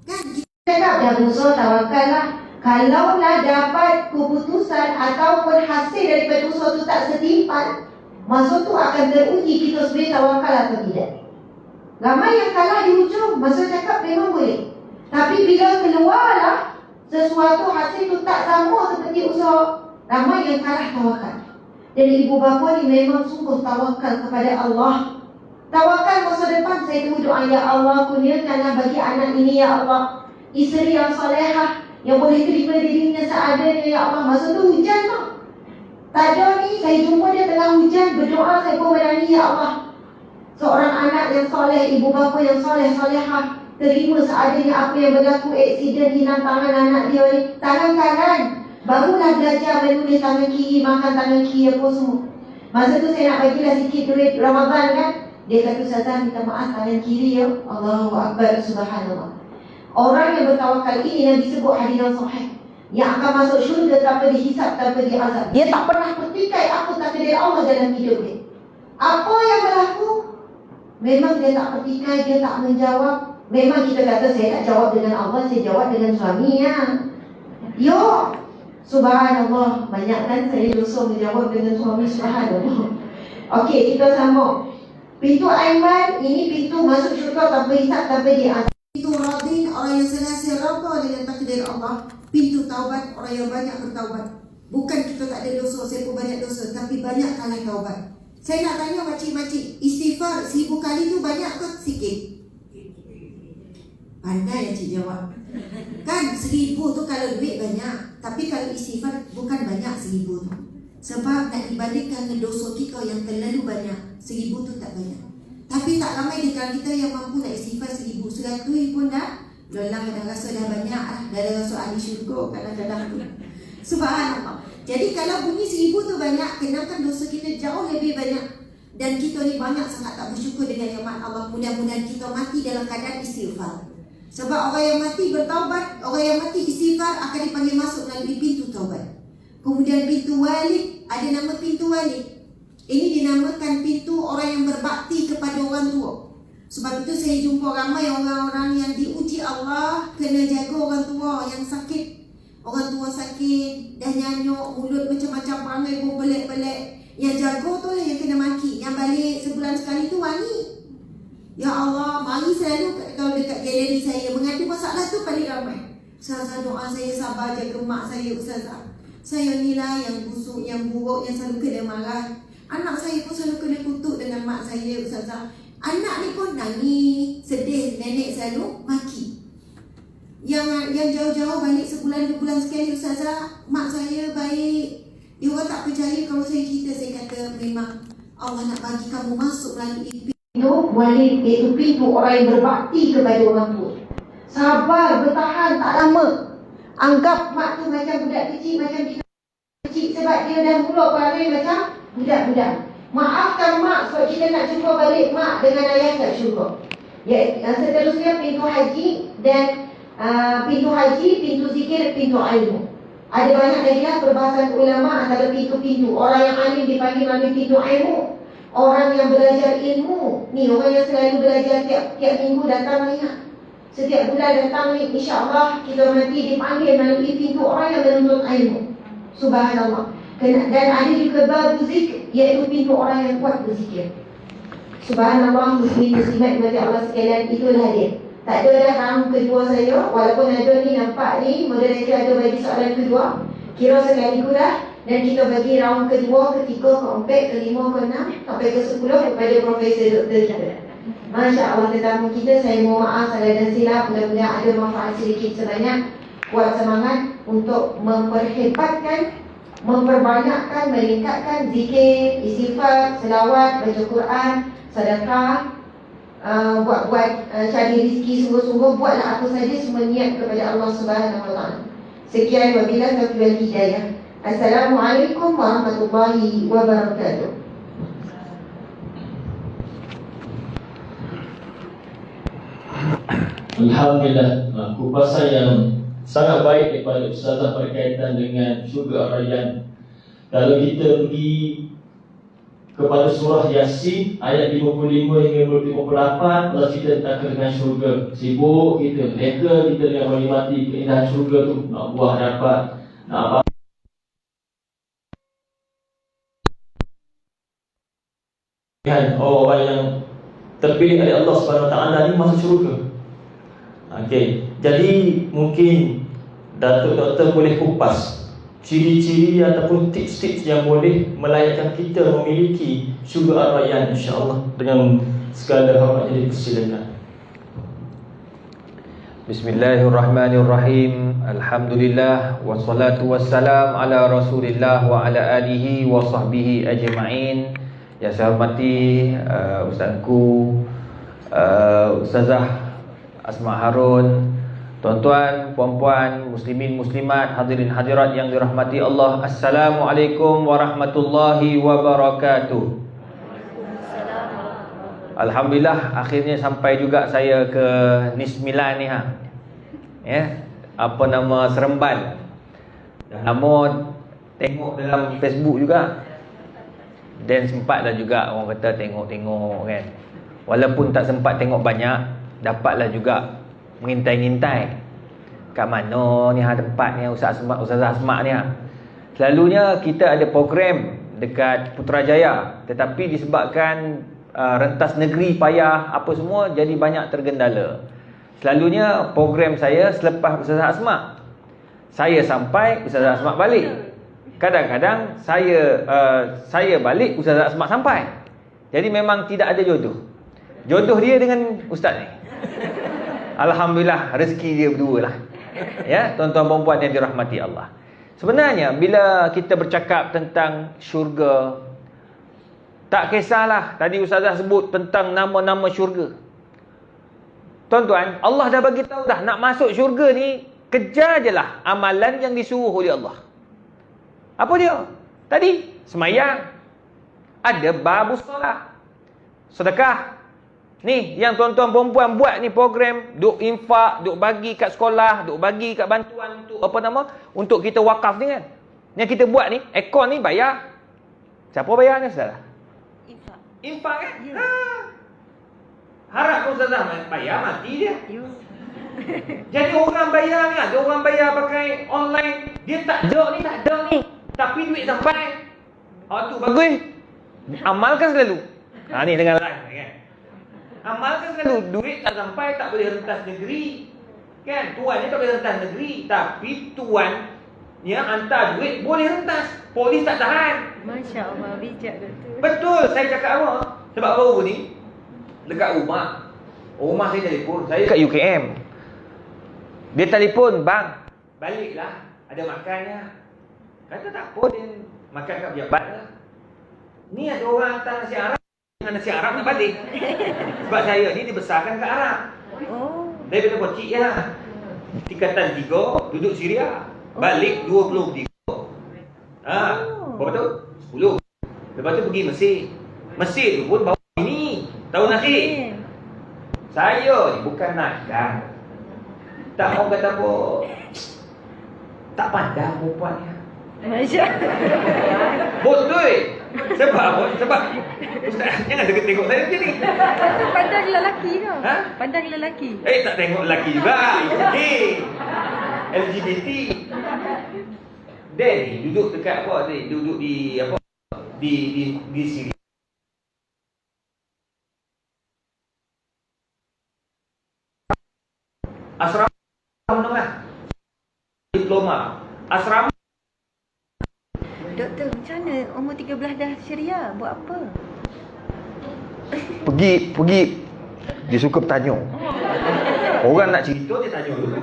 Kan kita cakap dah usaha tawakal lah. Kalaulah dapat keputusan ataupun hasil daripada usaha tu tak setimpal, masa tu akan teruji kita sebenarnya tawakal atau tidak. Ramai yang kalah di hujung, masa cakap memang boleh. Tapi bila keluarlah sesuatu hasil tu tak sama seperti usaha, ramai yang kalah tawakal. Dan ibu bapa ni memang sungguh tawakal kepada Allah. Tawakal masa depan saya tunggu doa, ya Allah kurniakanlah bagi anak ini ya Allah isteri yang solehah, yang boleh terima dirinya seadanya ya Allah. Masa tu hujan tau. Tak ada ni, saya jumpa dia tengah hujan, berdoa saya pun menangis, ya Allah. Seorang anak yang soleh, ibu bapa yang solehah, terima seadanya apa yang berlaku, aksiden hilang tangan anak dia ni. Tangan kanan, barulah belajar menulis tangan kiri, makan tangan kiri apa semua. Masa tu saya nak bagilah sikit duit Ramadan kan. Dia kata, Ustazah minta maaf tangan kiri ya. Allahu Akbar, subhanallah. Orang yang bertawakal ini yang disebut hadirin sahih, yang akan masuk syurga tanpa dihisap, tanpa diazab. Dia tak pernah petikai apa takdir Allah dalam hidup dia. Apa yang berlaku, memang dia tak petikai, dia tak menjawab. Memang kita kata saya tak jawab dengan Allah, saya jawab dengan suami ya. Yo, subhanallah, banyak kan saya dosa menjawab dengan suami, subhanallah. Okey, kita sambung. Pintu Aiman, ini pintu masuk syurga tanpa hisap, tanpa diazab. Pintu Radin, orang yang senantiasa raba dengan takdir Allah. Pintu taubat, orang yang banyak bertaubat. Bukan kita tak ada dosa, saya pun banyak dosa, tapi banyak kali taubat. Saya nak tanya makcik-makcik, istighfar 1000 kali tu banyak ke sikit? Pandai yang cik jawab. Kan 1000 tu kalau duit banyak, tapi kalau istighfar bukan banyak 1000 tu. Sebab nak dibandingkan dengan dosa kita yang terlalu banyak, 1000 tu tak banyak. Tapi tak ramai di kalangan kita yang mampu nak istighfar 1000. 100 pun dah lelah, dah rasa dah banyak lah. Dah rasa ahli syurga kadang-kadang tu. Subhanallah. Jadi kalau bunyi 1000 tu banyak, kenakan dosa kita jauh lebih banyak. Dan kita ni banyak sangat tak bersyukur dengan nikmat Allah. Mudah-mudahan kita mati dalam keadaan istighfar. Sebab orang yang mati bertaubat, orang yang mati istighfar akan dipanggil masuk melalui pintu taubat. Kemudian pintu walid, ada nama pintu walid. Ini dinamakan pintu orang yang berbakti kepada orang tua. Sebab itu saya jumpa ramai orang-orang yang diuji Allah kena jaga orang tua yang sakit. Orang tua sakit, dah nyanyuk, mulut macam-macam perangai pun pelik-pelik. Yang jaga tu lah yang kena maki. Yang balik sebulan sekali tu wangi. Ya Allah, mari selalu kalau dekat galeri saya mengadu masalah tu paling ramai. Ustazah doa saya sabar jaga mak saya Ustazah. Saya ni lah yang busuk, yang buruk, yang selalu kena marah. Anak saya pun selalu kena kutuk dengan mak saya Ustazah. Anak ni pun nangis, sedih, nenek selalu maki. Yang jauh-jauh balik sebulan 2 bulan sekali, ustazah, mak saya baik. Dia orang tak percaya kalau saya cerita. Saya kata memang Allah nak bagi kamu masuk melalui pintu walid, iaitu pintu orang yang berbakti kepada orang tua. Sabar, bertahan, tak lama. Anggap mak tu macam budak kecil, macam kita kecil, sebab dia dah mula perangai macam budak-budak. Maafkan mak sebab kita nak jumpa balik mak dengan ayah kat syurga. Seterusnya pintu haji dan pintu haji, pintu zikir, pintu ilmu. Ada banyak lagi lah perbahasan ulama antara pintu-pintu. Orang yang alim dipanggil melalui pintu ilmu. Orang yang belajar ilmu ni, orang yang selalu belajar tiap minggu datang ni, setiap bulan datang ni, insya-Allah kita nanti dipanggil melalui pintu orang yang menuntut ilmu. Subhanallah. Dan ada juga bab zikir, iaitu pintu orang yang kuat berzikir. Subhanallah, muslim muslimat bagi Allah sekalian, itulah dia. Tak ada dah round kedua saya, walaupun ada ni nampak ni moderator ada bagi soalan kedua. Kira sekali dah, dan kita bagi round kedua, ketiga, keempat, kelima, keenam sampai ke-10 kepada Profesor Dr. kita. Masya Allah, tetamu kita, saya mohon maaf salah dan silap. Mudah-mudahan ada manfaat sedikit sebanyak. Kuat semangat untuk memperhebatkan, memperbanyakkan, meningkatkan zikir, istighfar, selawat, baca Quran, sedekah, buat cari rezeki sungguh-sungguh. Buatlah apa saja, semua niat kepada Allah Subhanahu Wa Taala. Sekian, wabillahi taufiq wal hidayah. Assalamualaikum warahmatullahi wabarakatuh. Alhamdulillah, kupasan yang sangat baik daripada Ustazah berkaitan dengan syurga Ar-Rayyan. Kalau kita pergi kepada surah Yasin ayat 55 hingga 58, Allah cerita tentang syurga. Sibuk kita, mereka kita dengan menikmati keindahan syurga tu, nak buah dapat, nak apa. Orang yang terpilih oleh Allah Subhanahu Wa Taala ni masuk syurga. Okey, jadi mungkin Datuk Doktor boleh kupas ciri-ciri ataupun tips-tips yang boleh melayakkan kita memiliki syurga Ar-Rayyan, insya-Allah. Dengan segala hormat dipersilakan. Bismillahirrahmanirrahim. Alhamdulillah wassalatu wassalam ala Rasulillah wa ala alihi wa sahbihi ajma'in. Yang saya hormati Ustazku Ustazah Asma Harun, tuan-tuan, puan-puan, muslimin, muslimat, hadirin hadirat yang dirahmati Allah. Assalamualaikum warahmatullahi wabarakatuh. Alhamdulillah, akhirnya sampai juga saya ke Nismilan ni ya, apa nama, Seremban. Dah lama tengok dalam Facebook juga. Dan sempatlah juga orang kata tengok-tengok kan. Walaupun tak sempat tengok banyak, dapatlah juga mengintai-ngintai kat mana ni tempat ni Ustazah Asma ni. Selalunya kita ada program dekat Putrajaya, tetapi disebabkan rentas negeri payah apa semua, jadi banyak tergendala. Selalunya program saya selepas Ustazah Asma, saya sampai Ustazah Asma balik. Kadang-kadang saya balik Ustazah Asma sampai. Jadi memang tidak ada jodoh. Jodoh dia dengan ustaz ni. Alhamdulillah, rezeki dia berdua lah. Ya, tuan-tuan perempuan yang dirahmati Allah. Sebenarnya bila kita bercakap tentang syurga, tak kisahlah tadi Ustazah sebut tentang nama-nama syurga. Tuan-tuan, Allah dah bagi tahu dah, nak masuk syurga ni kejar je lah amalan yang disuruh oleh Allah. Apa dia? Tadi semayang, ada babus solat, sedekah. Ni yang tuan-tuan perempuan buat ni program, duk infak, duk bagi kat sekolah, duk bagi kat bantuan untuk apa nama? Untuk kita wakaf ni kan. Yang kita buat ni, akon ni bayar. Siapa bayar ni Ustazah? Infak. Infak kan? Ya. Harap Ustazah bayar, mati dia. Ya. Jadi orang bayar ni, ada orang bayar pakai online, dia tak ada ni. Tapi duit sampai. Tu bagus. Amalkan selalu. Ni dengan live kan. Amalkan selalu. Duit tak sampai, tak boleh rentas negeri. Kan? Tuan ni tak boleh rentas negeri. Tapi tuan yang hantar duit boleh rentas. Polis tak tahan. Masya Allah, bijak tu. Betul, saya cakap apa? Sebab baru ni dekat rumah. Rumah saya telefon, saya kat UKM. Dia telefon, bang, baliklah, ada makannya. Kata tak apa, dia makan kat pejabat lah. Ni ada orang hantar nasi Arab, dengan nasi Arab nak balik. Sebab saya ni dibesarkan kat Arab. Daripada kecil ya. Tingkatan 3, duduk Syria. Balik 23. Berapa tahun? 10. Lepas tu pergi Mesir. Mesir tu pun bawa ini tahun akhir. Saya ni bukan nakal. Tak mau kata apa. Tak pandang perempuan ni. Betul. Sebab Ustaz jangan tengok saya macam ni. Pandang lelaki tau. Ha? Pandang lelaki. Tak tengok lelaki juga. LGBT. Dan ni duduk dekat apa ni? Duduk di apa? Di Syria. Asrama menengah. Diploma. Asrama. Doktor, macam mana umur 13 dah Syria? Buat apa? Pergi dia suka bertanya. Orang nak cerita dia tanya dulu.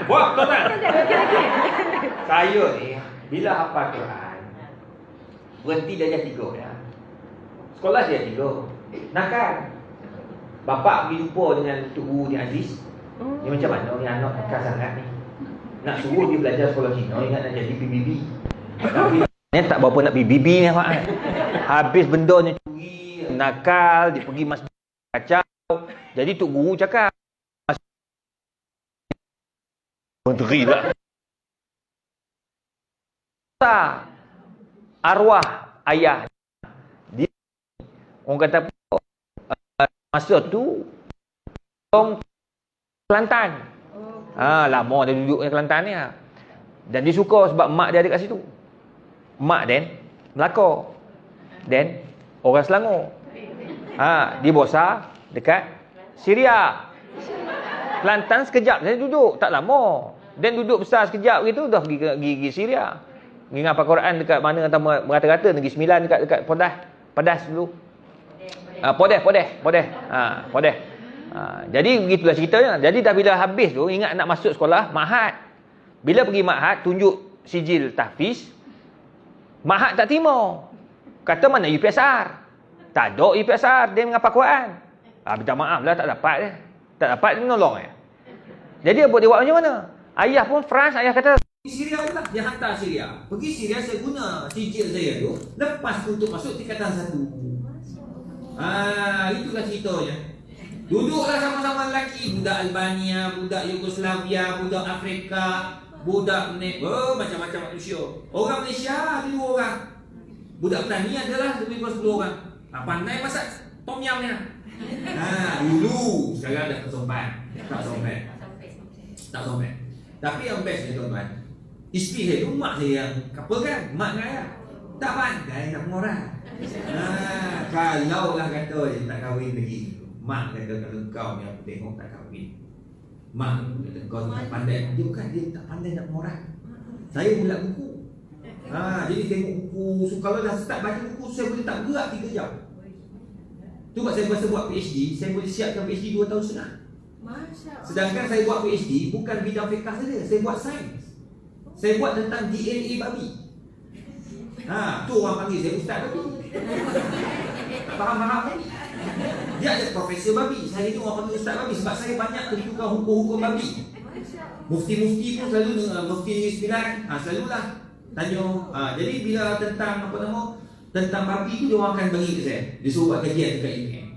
Buat tonang. Saya ni bila hafal Quran berhenti darjah 3 ya. Sekolah dia 3. Nakal. Bapak pergi jumpa dengan Tok Guru ni Aziz. Ni macam mana ni anak nakal sangat ni. Nak suruh dia belajar sekolah Cina, ingat nak jadi PBB. Tapi ni tak berapa nak PBB ni Pak. Habis benda ni curi, nakal, dia pergi masjid kacau. Jadi Tok Guru cakap menteri lah. Arwah ayah dia, orang kata masa tu orang Kelantan. Lama dia duduk di Kelantan ni. Dan dia suka sebab mak dia ada kat situ. Mak Dan Melaka. Dan orang Selangor. Dia besar dekat Syria. Kelantan sekejap saya duduk, tak lama. Dan duduk besar sekejap begitu dah pergi Syria. Pergi ngapal Quran dekat mana kata merata-rata Negeri Sembilan dekat Padas dulu. Podeh. Jadi begitulah ceritanya. Jadi dah bila habis tu ingat nak masuk sekolah Ma'had. Bila pergi Ma'had tunjuk sijil tahfiz. Ma'had tak terima. Kata mana UPSR? Tak ada UPSR, dia mengapa Quran. Minta maaf lah tak dapat dia. Tak dapat dia menolong dia. Jadi dia buat macam mana? Ayah pun France, ayah kata Syria pula, dia hantar Syria. Pergi Syria saya guna sijil saya tu, lepas tu untuk masuk tingkatan 1. Itulah ceritanya. Duduklah sama-sama lelaki, budak Albania, budak Yugoslavia, budak Afrika, budak macam-macam manusia. Orang Malaysia ada 2 orang. Budak petani adalah lebih kurang 10 orang. Pandai masak tom yum ni. Dulu, sekarang dah kesompan. Tak sompat. Tapi yang best ni tuan-tuan, isteri saya tu mak saya yang couple kan, mak dengan ayah. Tak pandai nak mengorak. Kalau lah kata dia tak kahwin lagi, mak kata kalau kau ni aku tengok tak kahwin. Mak kata kau tak pandai. Dia bukan, dia tak pandai nak mengorak. Saya bulat buku. Jadi tengok buku. So kalau dah start baca buku, saya boleh tak bergerak 3 jam. Tu sebab saya rasa buat PhD, saya boleh siapkan PhD 2 tahun setengah. Sedangkan saya buat PhD bukan bidang fiqh saja, saya buat sains. Saya buat tentang DNA babi. Tu orang panggil saya ustaz babi. Tak faham ni. Dia ada profesor babi. Saya ni orang panggil ustaz babi sebab saya banyak tentukan hukum-hukum babi. Mufti-mufti pun selalu mufti Negeri Sembilan, selalulah tanya. Jadi bila tentang tentang babi tu dia orang akan bagi ke saya. Dia suruh buat kajian dekat UKM.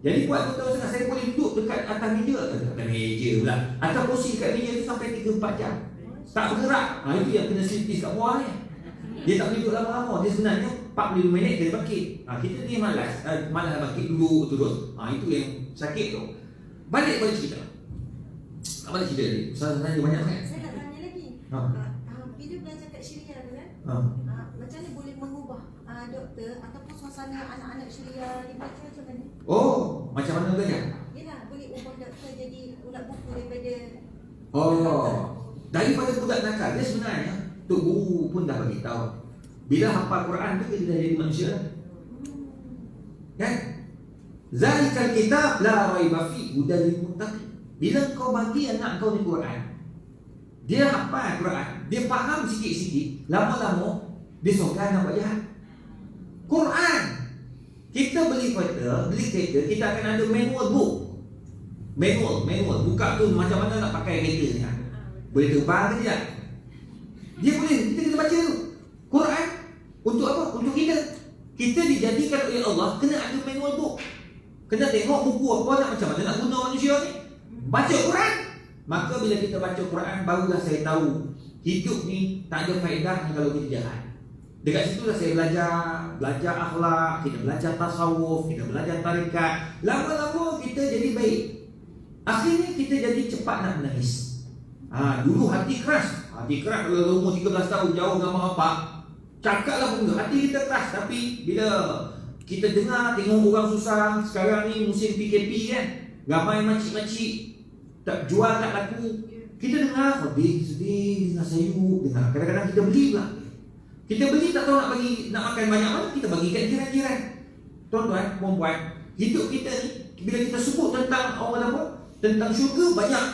Jadi buat 2 tahun setengah saya boleh duduk dekat atas meja pula. Atas kursi dekat meja tu sampai 3-4 jam. Tak bergerak. Itu yang kena sleep kat bawah ni. Dia tak boleh duduk lama-lama. Dia sebenarnya 45 minit dia bangkit. Kita ni malas bangkit duduk terus. Itu yang sakit tu. Balik cerita. Balik cerita tadi. Ustaz tanya banyak kan? Saya nak tanya lagi. Bila belajar kat Syria tu kan, macam mana boleh mengubah doktor ataupun suasana anak-anak Syria dia baca macam mana? Macam mana belajar? Yelah, boleh ubah doktor jadi ulat buku daripada daripada budak nakal. Dia sebenarnya Tok Guru pun dah bagi tahu. Bila hafal Quran tu dia dah jadi manusia. Kan? Zalikal kitab la raiba fi hudal lil muttaqin. Bila kau bagi anak kau ni Quran, dia hafal Quran, dia faham sikit-sikit, lama-lama dia sokong nak buat jahat. Quran, kita beli kereta, kita akan ada manual book. Manual buka tu macam mana nak pakai kereta ni. Boleh terbang ke tidak? Dia boleh, kita kena baca tu. Quran untuk apa? Untuk kita. Kita dijadikan oleh Allah kena ada manual book. Kena tengok buku apa nak, macam mana nak guna manusia ni. Baca Quran. Maka bila kita baca Quran, barulah saya tahu hidup ni tak ada faedah kalau kita jahat. Dekat situ dah saya belajar akhlak, kita belajar tasawuf, kita belajar tarikat. Lama-lama kita jadi baik. Akhirnya kita jadi cepat nak menangis. Dulu hati keras kalau umur 13 tahun jauh dengan mak bapak, cakaplah pun hati kita keras. Tapi bila kita dengar tengok orang susah, sekarang ni musim PKP kan, ramai makcik-makcik tak jual tak laku, kita dengar sedih, dengar sayu, dengar. Kadang-kadang kita beli pula. Kita beli tak tahu nak makan banyak mana, kita bagikan jiran-jiran. Tuan-tuan, puan-puan, hidup kita ni bila kita sebut tentang orang apa? Tentang syurga, banyak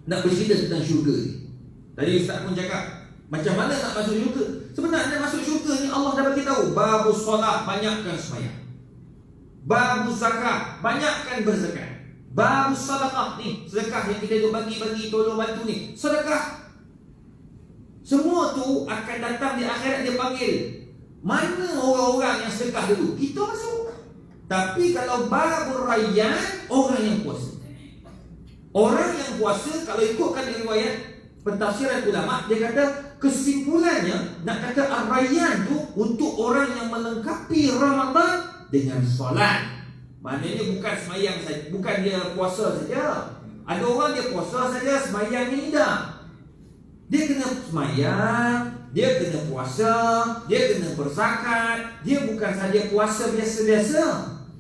nak bercerita tentang syurga ni. Tadi Ustaz pun cakap macam mana nak masuk syurga. Sebenarnya masuk syurga ni Allah dah bagi tahu. Babus solat, banyakkan sembahyang. Babus zakat, banyakkan berzakat. Babus sedekah ni, sedekah yang kita duk bagi tolong bantu ni, sedekah. Semua tu akan datang di akhirat. Dia panggil mana orang-orang yang sedekah dulu, kita masuk. Tapi kalau babur rayyan, orang yang puasa. Orang yang puasa, kalau ikutkan riwayat pentafsiran ulama, dia kata kesimpulannya nak kata ar-rayyan tu untuk orang yang melengkapi Ramadan dengan solat. Maknanya bukan semayang saja, bukan dia puasa saja. Ada orang dia puasa saja, semayang ni tidak. Dia kena semayang, dia kena puasa, dia kena berzakat. Dia bukan saja puasa biasa-biasa.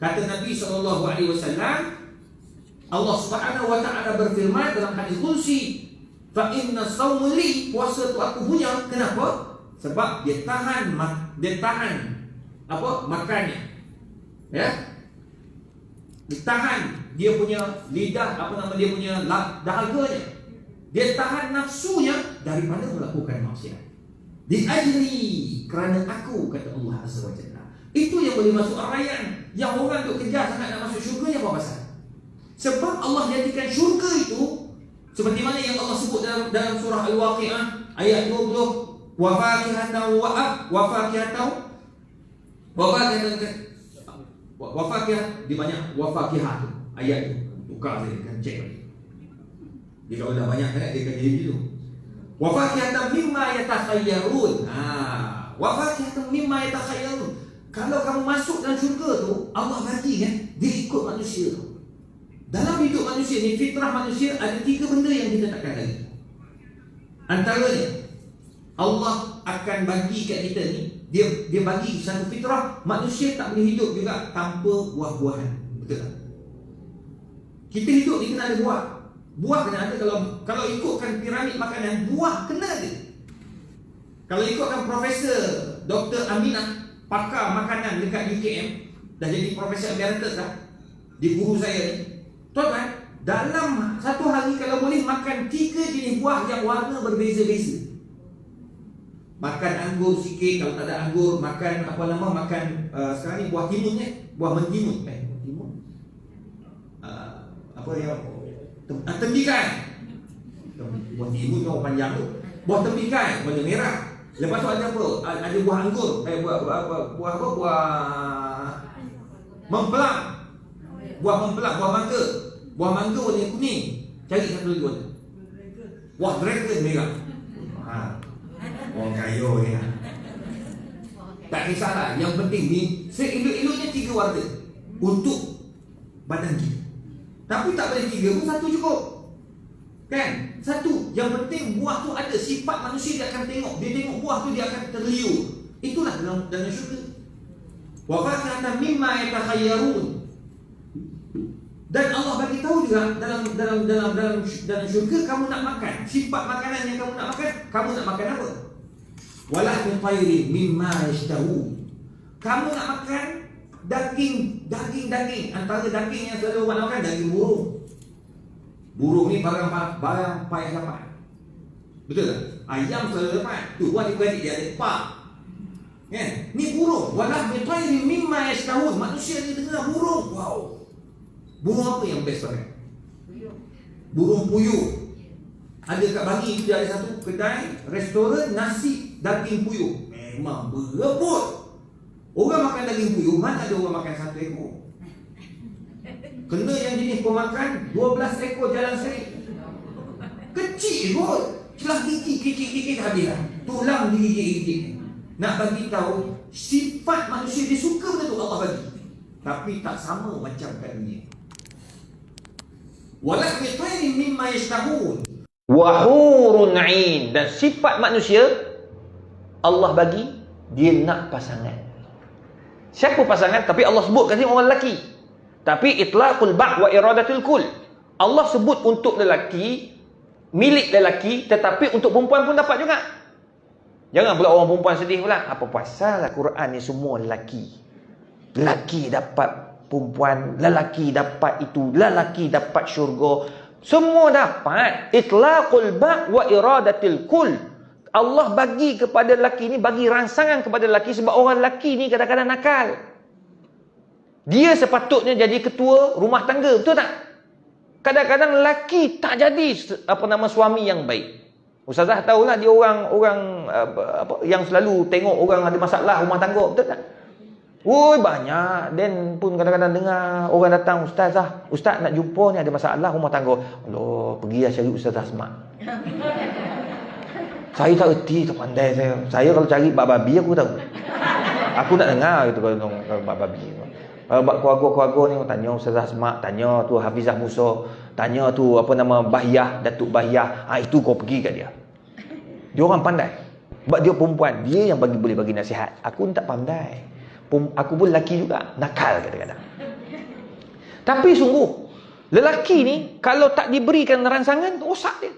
Kata Nabi SAW, Allah Subhanahu wa ta'ala berfirman dalam hadis qudsi, fa inna sawmu li, puasa tu aku punya. Kenapa? Sebab dia tahan apa? Makannya. Ya? Dia tahan dia punya lidah, dia punya dahaganya. Dia tahan nafsunya daripada melakukan maksiat. Di ajli, kerana aku, kata Allah Azza wa Jalla. Itu yang boleh masuk ar-rayyan. Yang orang tu kejar sangat nak masuk syurga, apa pasal? Sebab Allah jadikan syurga itu seperti mana yang Allah sebut dalam surah Al-Waqi'ah ayat 20, wa fakihatan di banyak wa fakihah ayat tu. Tukar saya kan cek lagi. Dia kalau dah banyak kan dia akan jadi gitu. Wa fakihatan mimma yatakhayyarun. Wa fakihatan mimma yatakhayyarun. Kalau kamu masuk dalam syurga tu, Allah bagi kan, dia ikut manusia tu. Dalam hidup manusia ni, fitrah manusia ada 3 benda yang kita takkan lagi. Antaranya, Allah akan bagi kat kita ni, dia bagi satu fitrah, manusia tak boleh hidup juga tanpa buah-buahan. Betul tak? Kita hidup ni kena ada buah. Buah kena ada. Kalau ikutkan piramid makanan, buah kena ada. Kalau ikutkan Profesor Dr. Aminah, pakar makanan dekat UKM, dah jadi Profesor Emeritus dah, di guru saya ni. Tuan-tuan, dalam satu hari kalau boleh makan 3 jenis buah yang warna berbeza-beza. Makan anggur sikit, kalau tak ada anggur makan sekarang ni buah timun ni, buah mentimun. Timun. Apa yang tembikai. Buah timun tu panjang tu. Buah tembikai warna merah. Lepas tu ada apa? Ada buah anggur, buah mempelang. Buah mempelang, buah mangga. Buah mangga warna kuning. Cari satu lagi warna. Buah dragon merah. Orang kaya ni. Tak kisahlah. Yang penting ni elok-eloknya 3 warna untuk badan kita. Tapi tak boleh 3 pun, 1 cukup. Kan? 1. Yang penting buah tu ada sifat manusia, dia akan tengok. Dia tengok buah tu dia akan terliur. Itulah dalam syurga. Wa fakihatan mimma yatakhayyarun. Dan Allah bagi tahu juga dalam syurga kamu nak makan. Sifat makanan yang kamu nak makan apa? Walahmi tayri mimma yashtahu. Kamu nak makan daging. Antara daging yang selalu orang makan daging burung. Burung ni barang payah dapat. Betul tak? Ayam selalu dapat. Tu adik-adik dia ada pak. Kan? Ni burung. Walah bitayri mimma yashtahun. Manusia ni dengar burung. Wow. Burung apa yang best pakai? Burung puyuh. Ada kat Bangi tu ada satu kedai restoran nasi daging puyuh. Memang berebut. Orang makan daging puyuh, mana ada orang makan satu ekor? Kena yang jenis pemakan 12 ekor jalan seri. Kecil kot. Celah gigi kikik habis lah. Tulang digigit-gigit. Nak bagi tahu sifat manusia dia suka benda tu Allah bagi. Tapi tak sama macam kat dunia. Walak bitayri mimma yashtahun. Wa hurun 'ain, dan sifat manusia Allah bagi dia nak pasangan. Siapa pasangan? Tapi Allah sebut kasi orang lelaki. Tapi itlaqul ba' wa iradatul kul. Allah sebut untuk lelaki, milik lelaki, tetapi untuk perempuan pun dapat juga. Jangan pula orang perempuan sedih pula. Apa pasal Al-Quran ni semua lelaki? Lelaki dapat perempuan, lelaki dapat itu, lelaki dapat syurga. Semua dapat. Itlaqul ba' wa iradatil kul. Allah bagi kepada lelaki ni, bagi rangsangan kepada lelaki sebab orang lelaki ni kadang-kadang nakal. Dia sepatutnya jadi ketua rumah tangga, betul tak? Kadang-kadang lelaki tak jadi suami yang baik. Ustazah tahulah dia orang yang selalu tengok orang ada masalah rumah tangga, betul tak? Woi banyak. Dan pun kadang-kadang dengar orang datang, ustaz nak jumpa ni ada masalah rumah tangga. Allah, pergilah cari Ustazah Asma. Saya tak erti, tak pandai saya. Saya kalau cari bab babi aku tahu. Aku nak dengar gitu kalau bab babi. Kalau bab keluarga-keluarga ni tanya Ustazah Asma, tanya tu Hafizah Musa, tanya tu Bahyah, Datuk Bahyah. Itu kau pergi kat dia. Dia orang pandai. Sebab dia perempuan, dia yang boleh bagi nasihat. Aku ni tak pandai. Aku pun lelaki juga, nakal kadang-kadang. Tapi sungguh, lelaki ni kalau tak diberikan rangsangan, rosak dia.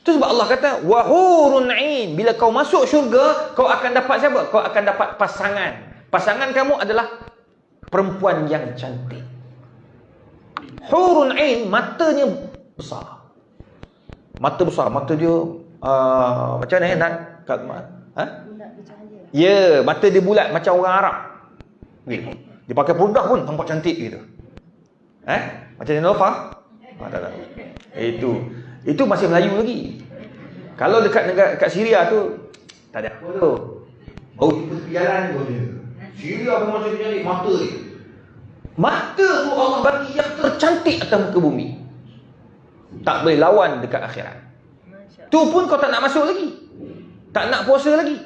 Itu sebab Allah kata, wa hurun 'ain. Bila kau masuk syurga, kau akan dapat siapa? Kau akan dapat pasangan. Pasangan kamu adalah perempuan yang cantik. Hurun 'ain, matanya besar. Mata besar, mata dia macam mana nak ya, mata dia bulat macam orang Arab. Dia pakai produk pun nampak cantik gitu. Macam Nilofar? Tak. Itu masih Melayu lagi. Kalau dekat negara kat Syria tu tak ada apa tu. Bau tepi jalan tu dia. Syria pun macam cantik mata dia. Mata tu Allah bagi yang tercantik atas muka bumi. Tak boleh lawan dekat akhirat. Tu pun kau tak nak masuk lagi. Tak nak puasa lagi.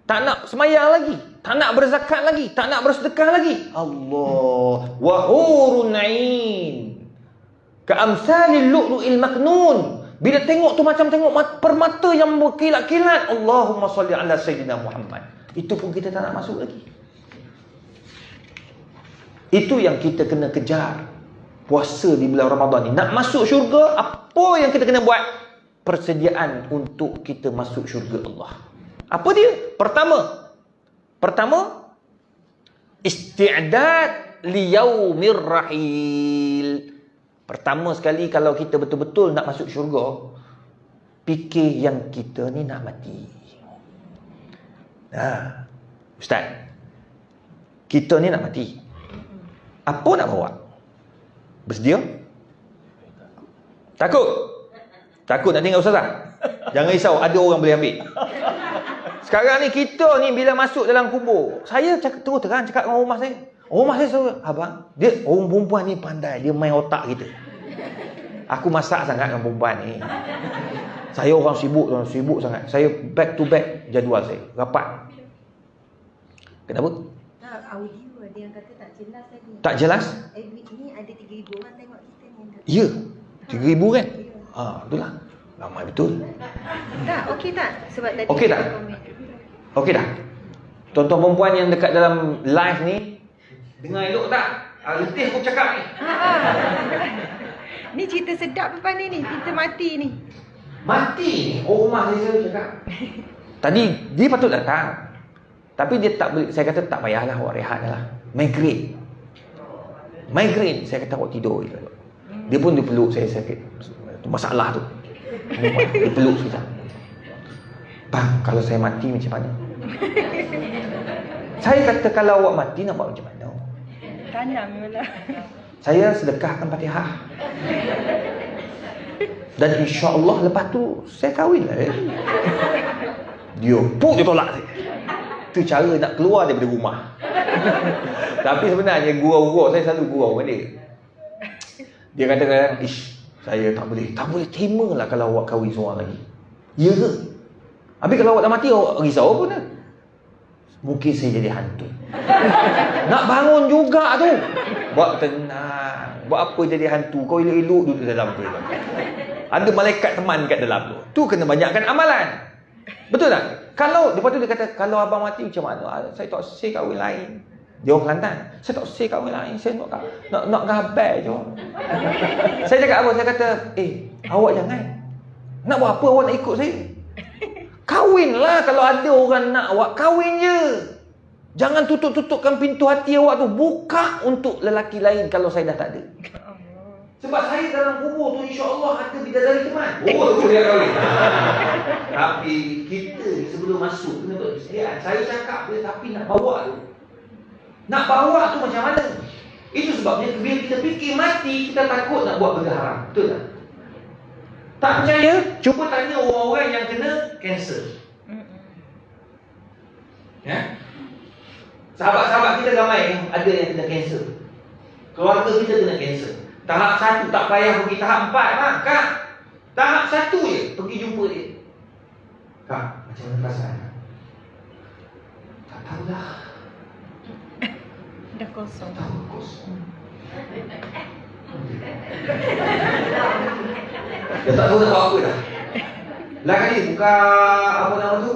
Tak nak semayang lagi, tak nak berzakat lagi, tak nak bersedekah lagi. Allah, wa hurun 'ain ka'amsalil lu'lu'il maknun. Bila tengok tu macam tengok permata yang berkilat-kilat. Allahumma salli ala sayyidina Muhammad. Itu pun kita tak nak masuk lagi. Itu yang kita kena kejar. Puasa di bulan Ramadan ni, nak masuk syurga, apa yang kita kena buat? Persediaan untuk kita masuk syurga Allah. Apa dia? Pertama isti'dad liyaumir rahil. Pertama sekali kalau kita betul-betul nak masuk syurga, fikir yang kita ni nak mati. Ustaz, kita ni nak mati. Apa nak bawa? Bersedia? Takut nak tinggal ustazah? Jangan risau, ada orang boleh ambil. Sekarang ni kita ni bila masuk dalam kubur, saya terus terang cakap dengan rumah saya. Rumah saya suruh, abang, dia orang perempuan ni pandai, dia main otak kita. Aku masak sangat dengan perempuan ni. Saya orang sibuk sangat. Saya back to back jadual saya, rapat. Kenapa? Audio ada yang kata tak jelas tadi. Tak jelas? Ni ada 3,000 orang tengok kita ni. Ya, 3,000 kan? Itulah. Ramai betul. Tak, okey tak? Sebab tadi Okey tak? Okey dah. Tuan-tuan perempuan yang dekat dalam live ni, dengar elok tak? Letih aku cakap ni. Ni cerita sedap depan ni, cerita mati ni. Mati ni? Oh, rumah saya cakap. Tadi dia patut datang. Tapi dia tak boleh, saya kata tak payahlah awak rehat lah. Migraine. Saya kata awak tidur je. Dia pun dia peluk saya sakit. Masalah tu. Dia peluk sudah. Bang, kalau saya mati macam mana? Saya kata kalau awak mati nak buat macam mana? Tanam pula. Saya sedekahkan Fatihah. Dan insya-Allah lepas tu saya kahwin lah. Dia tolak saya. Itu cara nak keluar daripada rumah. Tapi sebenarnya gurau-gurau, saya selalu gurau dengan dia. Dia kata, saya tak boleh terima lah kalau awak kahwin seorang lagi. Ya ke? Habis kalau awak dah mati, awak risau apa dah? Mungkin saya jadi hantu. Nak bangun juga tu. Buat tenang. Buat apa jadi hantu? Kau elok-elok duduk dalam tu. Ada malaikat teman kat dalam tu. Tu kena banyakkan amalan. Betul tak? Kalau lepas tu dia kata, kalau abang mati macam mana? Saya tak say kahwin lain. Dia orang Kelantan. Saya tak say kahwin lain. Saya nak gabai je. Saya cakap apa? Saya kata, awak jangan. Nak buat apa awak nak ikut saya? Kahwinlah. Kalau ada orang nak awak, kahwin je. Jangan tutup-tutupkan pintu hati awak tu. Buka untuk lelaki lain kalau saya dah tak ada. Sebab saya dalam kubur tu insya-Allah ada bidadari teman. Oh, tu dia kahwin. Tapi kita sebelum masuk kena buat persediaan. Saya cakap dia, tapi nak bawa tu. Nak bawa tu macam mana? Itu sebabnya bila kita fikir mati, kita takut nak buat benda haram. Betul tak? Tak percaya? Cuba tanya orang-orang yang kena kanser. Ya? Sahabat-sahabat kita ramai ada yang kena kanser. Keluarga kita kena kanser. Tahap 1 tak payah pergi tahap 4 mak. Kak, tahap 1 je pergi jumpa dia. Kak, macam mana perasaan? Tak tahulah. Dah kosong. Tahu kosong. Dia tak tahu nak buat apa dah. Lah kali buka apa nama tu?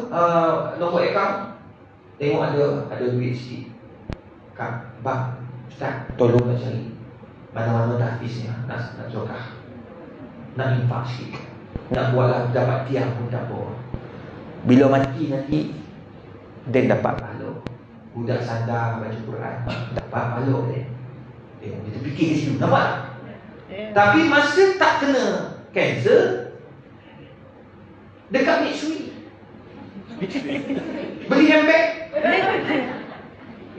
Nombor akaun. Tengok ada duit sikit. Kak, bang, Ustaz, tolong nak cari mana-mana tahfiznya nak sokah. Nak infak sikit. Nak buatlah dapat tiang pun tak apa. Bila mati nanti dia dapat pahala. Budak sandar baca Quran dapat pahala dia. Kita fikir ke situ. Nampak tak? Tapi masa tak kena kanser, dekat Mitsui beli handbag.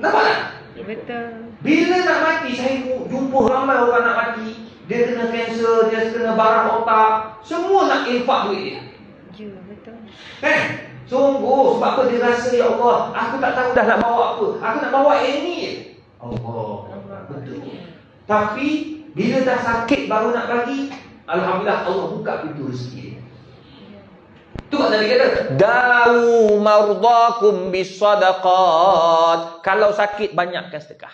Nampak tak? Betul. Bila nak mati, saya jumpa ramai orang nak mati. Dia kena kanser, dia kena barang otak. Semua nak infak duit dia. Ya, betul. Sungguh, sebab apa dia rasa, ya Allah, aku tak tahu dah nak bawa apa. Aku nak bawa ini je. Allah, betul. Tapi bila dah sakit baru nak bagi, alhamdulillah Allah buka pintu rezeki dia. Tu Nabi kata, "Da'u mardakum bisadaqat." Kalau sakit banyakkan sedekah.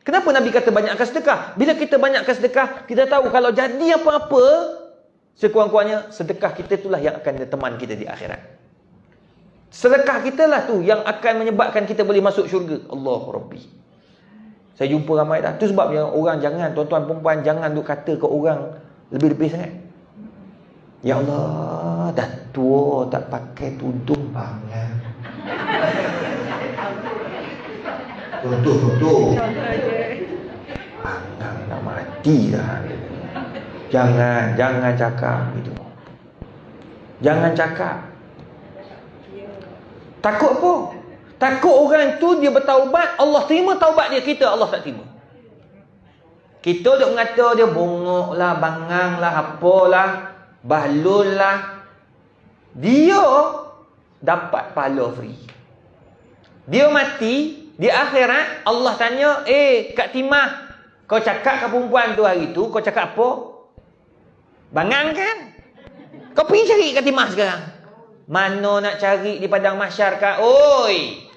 Kenapa Nabi kata banyakkan sedekah? Bila kita banyakkan sedekah, kita tahu kalau jadi apa-apa, sekurang-kurangnya sedekah kita itulah yang akan teman kita di akhirat. Sedekah kita lah tu yang akan menyebabkan kita boleh masuk syurga. Allahu Rabbi. Saya jumpa ramai dah. Tu sebabnya orang jangan, tuan-tuan perempuan, jangan duk kata ke orang lebih-lebih sangat. Ya Allah, dah tua tak pakai tudung bangang. Tutup. Bangang nak mati dah. Jangan cakap gitu. Jangan cakap. Takut apa? Takut orang tu dia bertaubat, Allah terima taubat dia, kita Allah tak terima. Kita duk mengata dia bongok lah, bangang lah, apalah, bahlul lah. Dia dapat pahala free. Dia mati, di akhirat Allah tanya, Kak Timah, kau cakap ke perempuan tu hari tu, kau cakap apa? Bangang kan? Kau pergi cari Kak Timah sekarang. Mana nak cari di padang mahsyar Kak? Oi!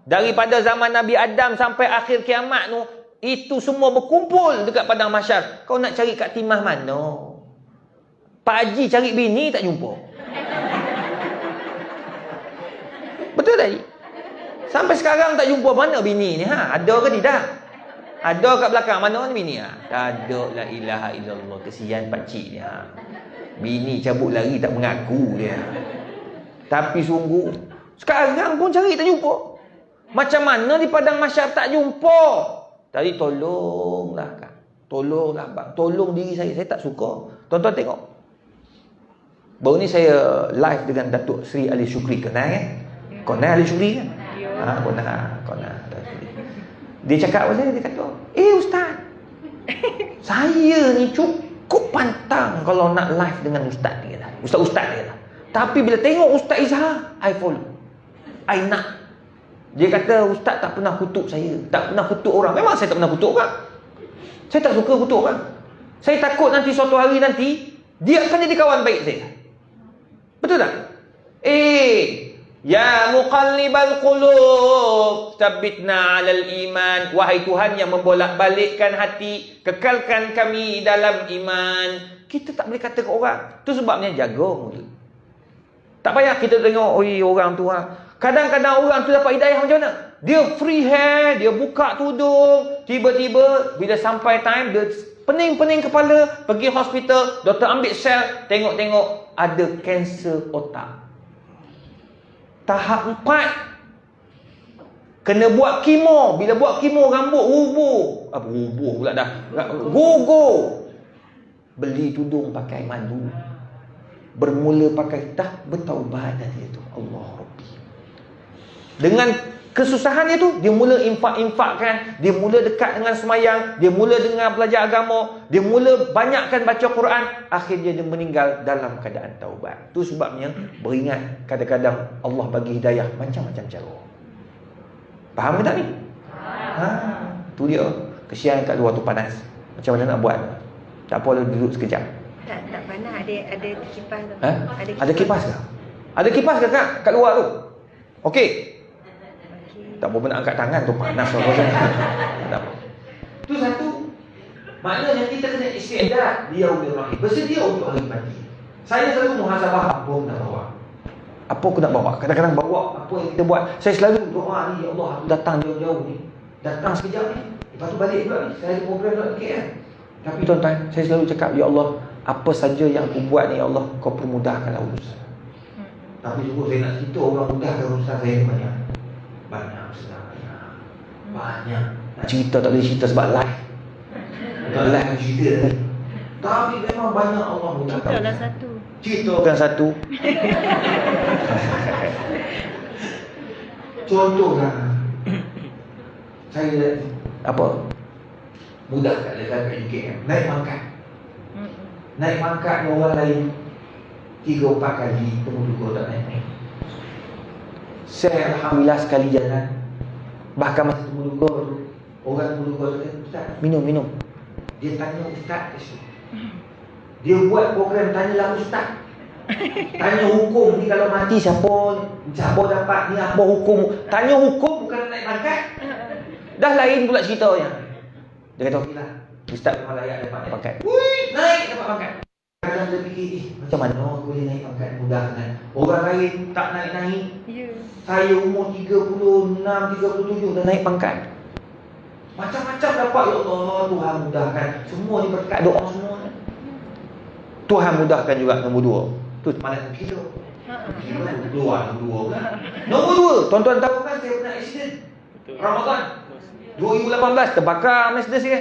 Daripada zaman Nabi Adam sampai akhir kiamat tu, itu semua berkumpul dekat padang mahsyar. Kau nak cari Kak Timah mana? Pak Haji cari bini tak jumpa. Betul tak? Sampai sekarang tak jumpa mana bini ni. Ada ke tidak? Ada kat belakang mana bini? Tak ada. La ilaha illallah. Kesian pakcik ni. Bini cabut lari tak mengaku dia. Tapi sungguh Sekarang pun cari tak jumpa. Macam mana di padang mahsyar tak jumpa? Tadi tolonglah Kak. Tolonglah bang. Tolong diri saya. Saya tak suka. Tuan-tuan tengok. Baru ni saya live dengan Datuk Seri Ali Syukri. Kenal kan? Kau kenal Ali Syukri kan? Kau kenal. Dia cakap apa saya? Dia kata, Ustaz, saya ni cukup pantang kalau nak live dengan Ustaz ni. Ustaz-Ustaz ni. Tapi bila tengok Ustaz Izhar, I follow. I nak. Dia kata Ustaz tak pernah kutuk saya. Tak pernah kutuk orang. Memang saya tak pernah kutuk orang. Saya tak suka kutuk orang. Saya takut nanti suatu hari nanti dia akan jadi kawan baik saya. Betul tak? Ya muqallibal qulub, tsabbitna 'alal iman. Wahai Tuhan yang membolak-balikkan hati, kekalkan kami dalam iman. Kita tak boleh kata ke orang. Tu sebabnya jaga mulut. Tak payah kita tengok orang tu Kadang-kadang orang tu dapat hidayah macam mana? Dia free hair, dia buka tudung, tiba-tiba bila sampai time dia pening-pening kepala, pergi hospital, doktor ambil sel, tengok-tengok ada kanser otak. Tahap 4. Kena buat kemo. Bila buat kemo rambut rubuh. Apa rubuh pula dah? Gugur. Beli tudung pakai madu. Bermula pakai bertaubat dari itu. Allah Rabbi. Dengan kesusahannya tu, dia mula infak-infakkan, dia mula dekat dengan semayang, dia mula dengan belajar agama, dia mula banyakkan baca Quran, akhirnya dia meninggal dalam keadaan taubat. Tu sebabnya beringat, kadang-kadang Allah bagi hidayah macam-macam cara. Faham ke tak ni? Tu dia. Kesian kat luar tu panas. Macam mana nak buat? Tak apa, duduk sekejap. Tak panas, ada kipas tu. Ada kipas ke? Ada kipas ke Kak kat luar tu? Okey. Tak apa nak angkat tangan tu panas apa tak apa. Tu satu. Maknanya kita kena istiadat dia rahim. Bersedia untuk hari mati. Saya selalu muhasabah apa nak bawa. Apa aku nak bawa? Kadang-kadang bawa apa yang kita buat. Saya selalu doa ni, ya Allah, aku datang jauh-jauh ni. Datang sekejap ni. Lepas tu balik pula ni. Saya ada program nak KL. Tapi tuan-tuan, saya selalu cakap, ya Allah, apa saja yang aku buat ni, ya Allah, kau permudahkanlah urusan. Tapi sungguh saya nak cerita orang mudahkan urusan saya ni banyak. Banyak. Nak cerita tak boleh cerita sebab live. Tak live cerita ni. Tapi memang banyak Allah mudahkan. Ceritalah satu. Ceritakan satu. Contohlah, saya mudahkan dekat UKM, naik pangkat. Naik pangkat orang lain 3-4 kali, tunggu tak naik. Saya alhamdulillah sekali jalan. Bahkan masa tunggu tu, orang tunggu tu, Ustaz, minum. Dia tanya Ustaz ke situ. Dia buat program tanyalah Ustaz. Tanya hukum ni kalau mati siapa dapat ni apa hukum. Tanya hukum bukan naik pangkat. Dah lain pula ceritanya. Dia kata okeylah, Ustaz memang layak dapat naik pangkat. Naik dapat pangkat. Kadang dia fikir, macam mana aku boleh naik pangkat mudah kan? Orang lain tak naik-naik. Saya umur 36, 37 dah naik pangkat. Macam-macam dapat, ya Allah, Tuhan mudahkan. Semua ni berkat doa semua. Tuhan mudahkan juga nombor 2. Tu malam kilo. Keluar nombor 2. Nombor 2, tuan-tuan tahu kan saya pernah accident. Ramadan 2018 terbakar Mercedes saya.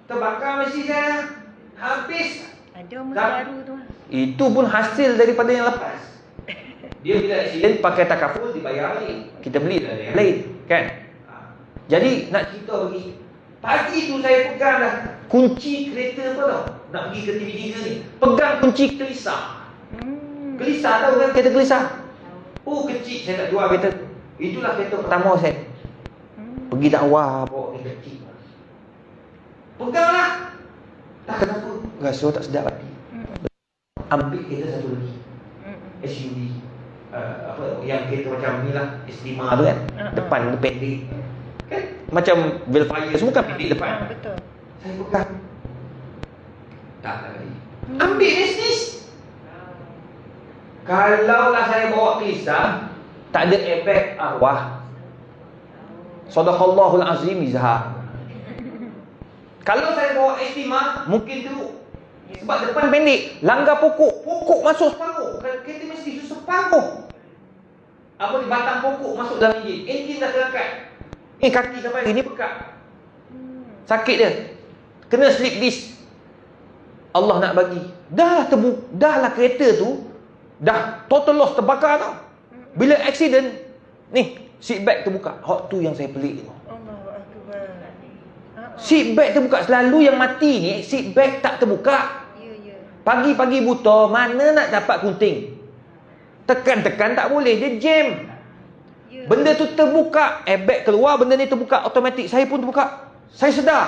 Terbakar Mercedes saya. Habis. Ada motor baru tu. Itu pun hasil daripada yang lepas. Dia bila accident pakai takaful dibayar lagi. Kita beli dari yang lain, kan? Jadi nak cerita lagi. Pagi tu saya pegang dah kunci kereta apa tau? Nak pergi ke TV3 ni. Pegang kunci Gelisah. Gelisah tahu kan kereta Gelisah? Oh kecil, saya tak jual kereta. Itulah kereta pertama saya. Pergi dakwah bawa kereta kecil. Peganglah. Tak kenapa? Rasa tak sedap hati. Ambil kereta satu lagi. SUV. Yang kereta macam ni lah, S5 tu kan. Depan dia pendek. Kan? Macam Velfire semua kan pendek depan. Betul. Saya pegang. Tak lagi. Ambil bisnis. Kalaulah saya bawa Gelisah, tak ada efek arwah. Sadaqallahul azim Izhar. Kalau saya bawa S5, mungkin teruk. Sebab depan pendek, langgar pokok masuk separuh. Kereta mesti susah separuh. apa ni, batang pokok masuk dalam enjin dah terangkat. Ni kaki sampai ni pekat. Sakit dia. Kena slip disc. Allah nak bagi. Dahlah kereta tu dah total loss, terbakar tau. Bila accident, ni seat bag terbuka. Hot tu yang saya pelik tu. Allahu Akbar. Seat bag terbuka. Selalu yang mati ni seat bag tak terbuka. Ya. Pagi-pagi buta, mana nak dapat kunting? Tekan-tekan tak boleh, dia jam. Ya. Benda tu terbuka, airbag keluar, benda ni terbuka automatik. Saya pun terbuka. Saya sedar.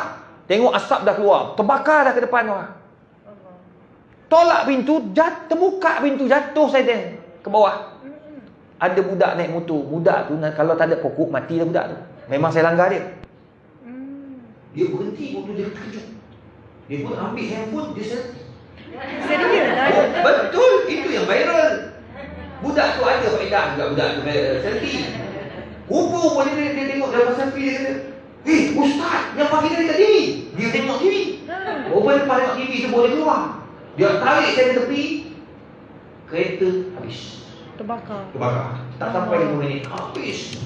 Tengok asap dah keluar, terbakar dah ke depan orang. Allah. Tolak pintu, terbuka pintu, jatuh saya ke bawah. Ada budak naik motor. Budak tu kalau tak ada pokok, mati dah budak tu. Memang saya langgar dia. Dia berhenti waktu dia terkejut. Dia pun ambil handphone, dia selfie. Serius lah. Oh, betul, itu yang viral. Budak tu ada faedah juga, budak tu selfie. Rupa-rupa dia tengok dalam selfie, dia kata, Ustaz, yang pagi tadi. Dia tengok TV. Rupa lepas tengok TV tu boleh keluar. Dia tarik saya ke tepi. Kereta habis. Terbakar. Tak sampai 5 minit, habis.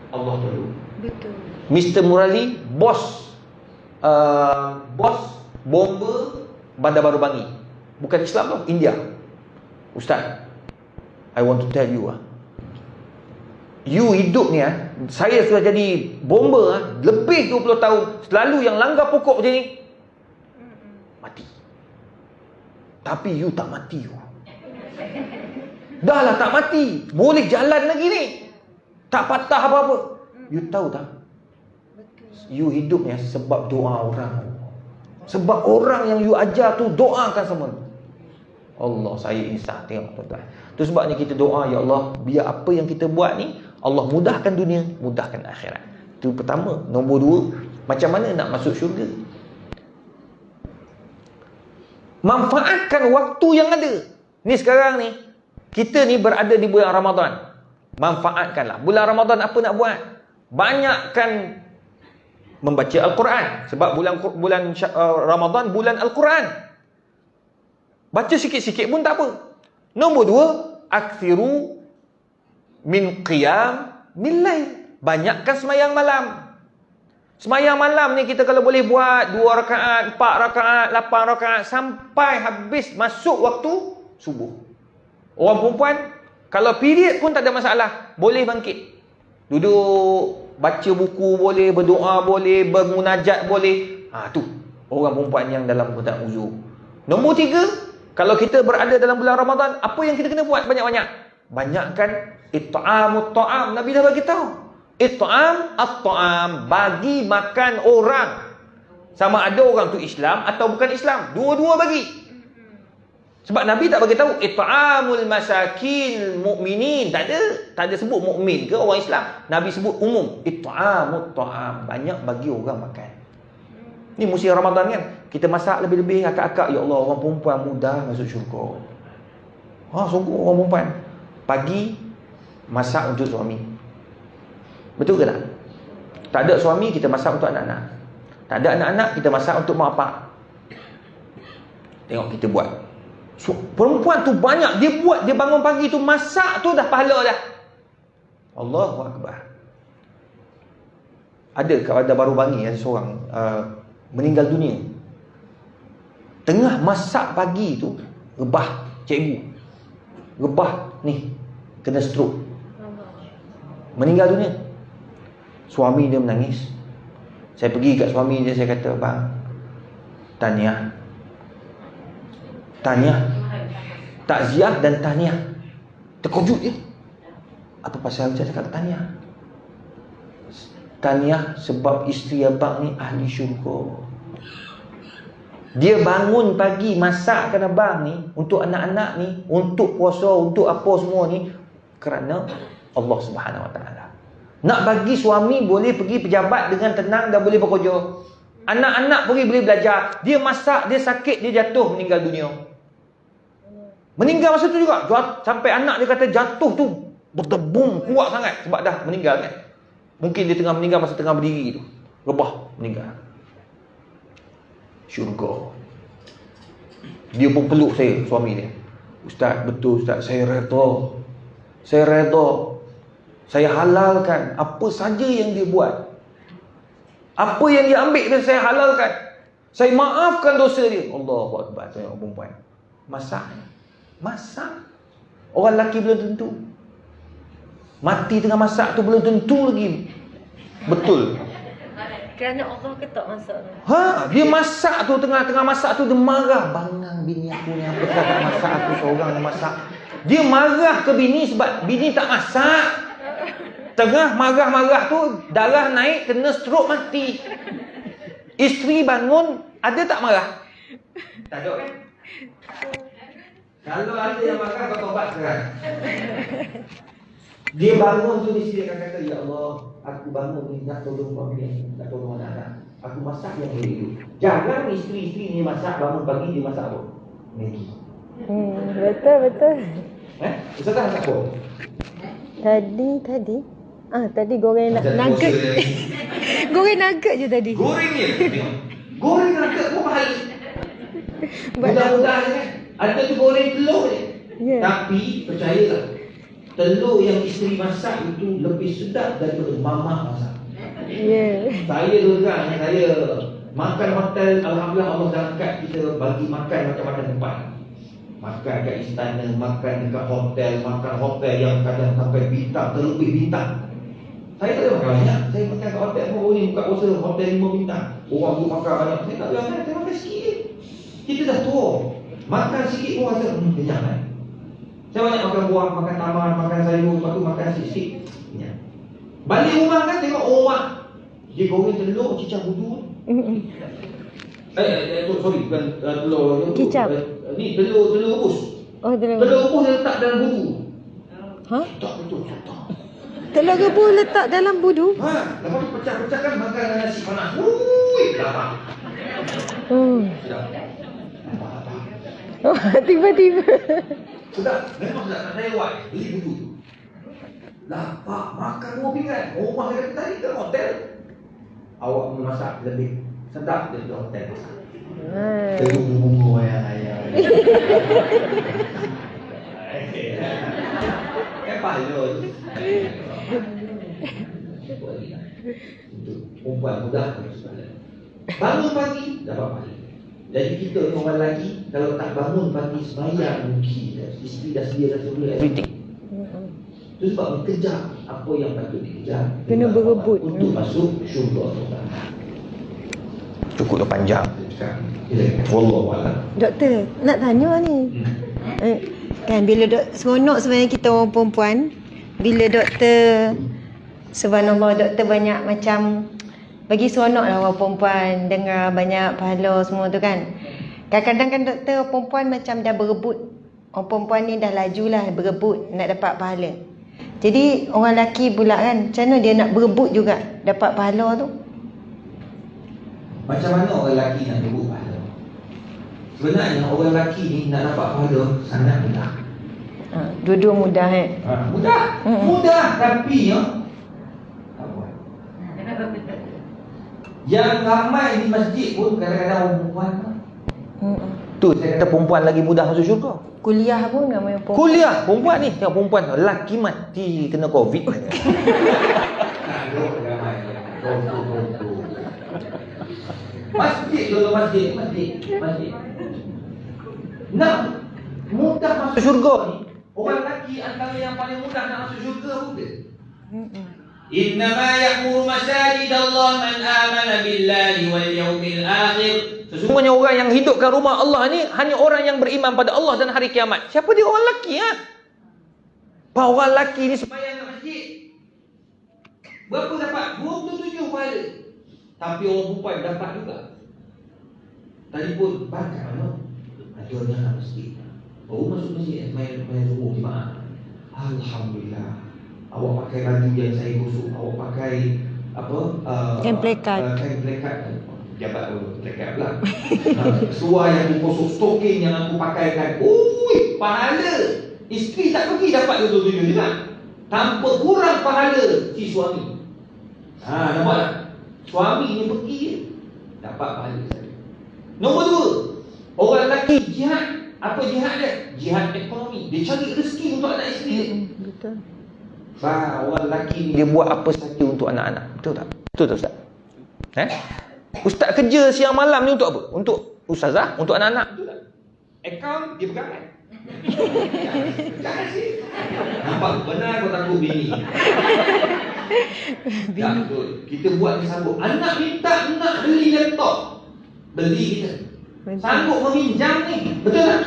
Allah tolong. Betul. Mr. Murali, bos bomber Bandar Baru Bangi. Bukan Islam tau, India. Ustaz, I want to tell you you hidup ni saya sudah jadi bomber lebih 20 tahun. Selalu yang langgar pokok macam ni mati. Tapi you tak mati you. Dah lah tak mati, boleh jalan lagi ni, tak patah apa-apa. You tahu tak, you hidup ni sebab doa orang. Sebab orang yang you ajar tu doakan semua. Allah, saya insaf. Tengok tuan-tuan. Tu sebabnya kita doa, ya Allah, biar apa yang kita buat ni Allah mudahkan dunia, mudahkan akhirat. Itu pertama. Nombor 2, macam mana nak masuk syurga? Manfaatkan waktu yang ada. Ni sekarang ni kita ni berada di bulan Ramadan. Manfaatkanlah. Bulan Ramadan apa nak buat? Banyakkan membaca Al-Quran. Sebab bulan Ramadan bulan Al-Quran. Baca sikit-sikit pun tak apa. Nombor 2, akthiru min qiyam min lail. Banyakkan semayang malam. Semayang malam ni kita kalau boleh buat 2 rakaat, 4 rakaat, 8 rakaat sampai habis masuk waktu subuh. Orang perempuan kalau period pun tak ada masalah, boleh bangkit. Duduk baca buku boleh, berdoa boleh, bermunajat boleh. Tu orang perempuan yang dalam keadaan uzur. Nombor 3, kalau kita berada dalam bulan Ramadan, apa yang kita kena buat banyak-banyak? Banyakkan it'amut ta'am. Nabi dah bagi tahu. It'am at-ta'am, bagi makan orang. Sama ada orang tu Islam atau bukan Islam, dua-dua bagi. Sebab Nabi tak bagi tahu it'amul masakin mu'minin. Tak ada sebut mukmin ke orang Islam. Nabi sebut umum, it'amut ta'am, banyak bagi orang makan. Ni musim Ramadan kan, kita masak lebih-lebih akak-akak. Ya Allah, orang perempuan mudah masuk syurga. Sungguh orang perempuan pagi masak untuk suami. Betul ke tak? Tak ada suami, kita masak untuk anak-anak. Tak ada anak-anak, kita masak untuk mak bapak. Tengok kita buat. Perempuan tu banyak, dia bangun pagi tu masak tu dah pahala dah. Allahu Akbar. Ada kat Bandar Baru Bangi ada seorang meninggal dunia. Tengah masak pagi tu, rebah cikgu. Rebah ni kena stroke. Meninggal dunia. Suami dia menangis. Saya pergi kat suami dia, saya kata, "Bang, tahniah. Takziah dan tahniah." Terkejut dia. Apa pasal saya cakap tahniah? Tahniah sebab isteri abang ni ahli syurga. Dia bangun pagi masakkan abang ni untuk anak-anak ni, untuk puasa, untuk apa semua ni kerana Allah Subhanahu Wa Taala. Nak bagi suami boleh pergi pejabat dengan tenang dan boleh bekerja. Anak-anak pergi boleh belajar. Dia masak, dia sakit, dia jatuh, meninggal dunia. Meninggal masa tu juga. Sampai anak dia kata jatuh tu berdebung kuat sangat sebab dah meninggal kan. Mungkin dia tengah meninggal masa tengah berdiri tu. Rebah meninggal. Syurga. Dia pun peluk saya, suami dia. Ustaz, betul Ustaz, saya reta. Saya redha. Saya halalkan apa saja yang dia buat. Apa yang dia ambil dan saya halalkan. Saya maafkan dosa dia. Allahu Akbar. Tengok perempuan. Masak. Orang lelaki belum tentu. Mati tengah masak tu belum tentu lagi. Betul. Kerana Allah ketak masak tu. Dia masak tu, tengah-tengah masak tu dia marah. Bangang bini aku ni, apa kau tak masak, aku seorang yang masak. Dia marah ke bini sebab bini tak masak. Tengah marah-marah tu, darah naik, kena stroke, mati. Isteri bangun, ada tak marah? Tak ada kan? Kalau ada yang marah, kau tobat sekarang. Dia bangun tu, dia akan kata, ya Allah, aku bangun ni nak tolong family, nak tolong anak-anak. Aku masak yang boleh. Jangan isteri-isteri ni masak, bangun pagi dia masak apa? Maggi. Betul. Ustazah masak apa? Tadi goreng nugget. Goreng nugget je tadi. Goreng ni. Goreng nugget pun mahal. Mudah-mudahan kan. Ada tu goreng telur je. Ya. Tapi percayalah, telur yang isteri masak itu lebih sedap daripada mama masak. Ya. Saya terang, saya makan hotel, alhamdulillah Allah dah angkat kita bagi makan macam-macam tempat. Makan kat istana, makan dekat hotel, makan hotel yang kadang sampai bintang, terlebih bintang. Saya tak ada makan banyak. Saya makan kat hotel pun boleh buka puasa hotel 5 bintang. Orang tu makan banyak. Saya tak biasa, saya makan sikit. Kita dah tua. Makan sikit pun rasa kenyang kan. Saya banyak makan buah, makan taman, makan sayur, lepas tu makan sikit-sikit. Kenyang. Balik rumah kan tengok rumah. Dia goreng telur, cicak budu. Sorry, bukan telur. Kicap. Ni telur rebus. Oh, telur rebus dia letak dalam budu. Tak betul. Telur rebus letak dalam budu? Lepas tu pecah-pecahkan makan dengan nasi panas. Wuih, lapar. Sedap. Oh, tiba-tiba. Sedap. Memang sedap. Tak saya buat. Beli budu tu. Lapar. Makan 2 pinggan. Rumah dia tadi ke hotel. Awak memasak lebih sedap daripada hotel masak. Bunga ayam. Palun. Untuk perempuan mudah bangun pagi dapat pahala. Jadi kita orang lelaki kalau tak bangun pagi sembahyang mungkin isteri dah sedia dah semula everything. Itu sebab mengejar apa yang patut dikejar. Kena berebut untuk masuk syurga Allah. Cukup dah panjang. Wallahualam. Doktor, nak tanya ni. Kan bila seronok sebenarnya kita orang perempuan, bila doktor, subhanallah, doktor banyak macam bagi seronok lah orang perempuan dengar banyak pahala semua tu kan. Kadang-kadang kan doktor, perempuan macam dah berebut. Orang perempuan ni dah laju lah berebut nak dapat pahala. Jadi orang lelaki pula kan, macam mana dia nak berebut juga dapat pahala tu? Macam mana orang lelaki nak berebut pahala? Sebenarnya orang lelaki ni nak dapat pahala sangat mudah. Dua-dua mudah Mudah. Mudah tapi tak buat. Yang ramai di masjid pun kadang-kadang orang perempuan. Tu saya kata perempuan lagi mudah masuk syurga. Kuliah pun ramai perempuan. Kuliah perempuan ni, tengok perempuan lelaki mati kena Covid. Masjid dulu, masjid. Nak mudah masuk syurga ni. Orang lelaki antara yang paling mudah nak masuk syurga pun dia. Innama ya'muru masajid Allah man amana billahi wal yawmil akhir. Sesungguhnya orang yang hidupkan rumah Allah ni hanya orang yang beriman pada Allah dan hari kiamat. Siapa dia orang lelaki Orang lelaki ni sembahyang kat masjid. Berapa dapat? 27 pahala. Tapi orang perempuan dapat juga. Telefon, bang kat mana? Ada nak masjid. Baru masuk masjid, main rumah jemaah. Alhamdulillah. Awak pakai baju yang saya gosok. Awak pakai apa? Kain plekat. Kain plekat. Jabat plekat pula. Seluar yang aku gosok, stoking yang aku pakaikan. Ui, pahala. Isteri tak pergi dapat 27 juga. Tanpa kurang pahala si suami. Nampak tak? Suami ni pergi dapat pahala. Nombor 2, orang lelaki jihad Apa jihad dia? Jihad ekonomi. Dia cari rezeki untuk anak isteri dia. Betul. Orang lelaki dia buat apa saja untuk anak-anak. Betul tak? Betul tak Ustaz? Ustaz kerja siang malam ni untuk apa? Untuk ustazah, untuk anak-anak. Betul tak? Akaun dia pegang. Jangan sih. Nampak benar kau takut bini. Tak betul. Kita buat ni sanggup. Anak minta nak beli laptop. Beli kita. Sanggup meminjam ni. Betul tak?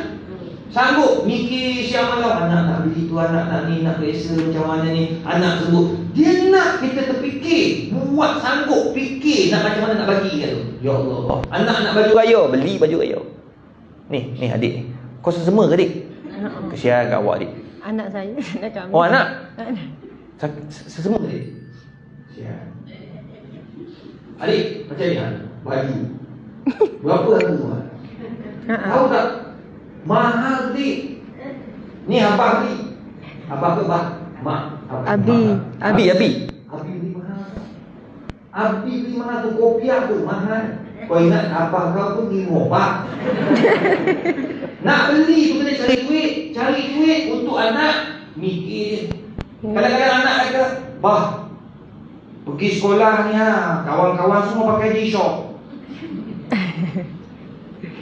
Sanggup mikir siang malam. Anak nak beli tu, anak nak ni, nak biasa macam mana ni. Anak sebut. Dia nak kita terfikir. Buat sanggup fikir nak macam mana nak bagi kan tu. Ya Allah. Anak nak baju raya. Beli baju raya. Ni adik ni. Kau sesama ke adik? Kesian kat awak adik. Anak saya nak kami. Oh anak? Sesama ke adik? Kesian. Adik, macam ni baju. Berapa harga tu? Tahu tak? Mahal adik. Ni abang beli. Abang ke bang? Mak. Abi. Abi. Abi beli mahal. Abi beli mahal tu, kopiah tu mahal. Kau ingat abang kau tu ni robak. Nak beli tu kena cari duit untuk anak. Mikir. Kadang-kadang anak kata, bah, pergi sekolah ni kawan-kawan semua pakai G-Shock.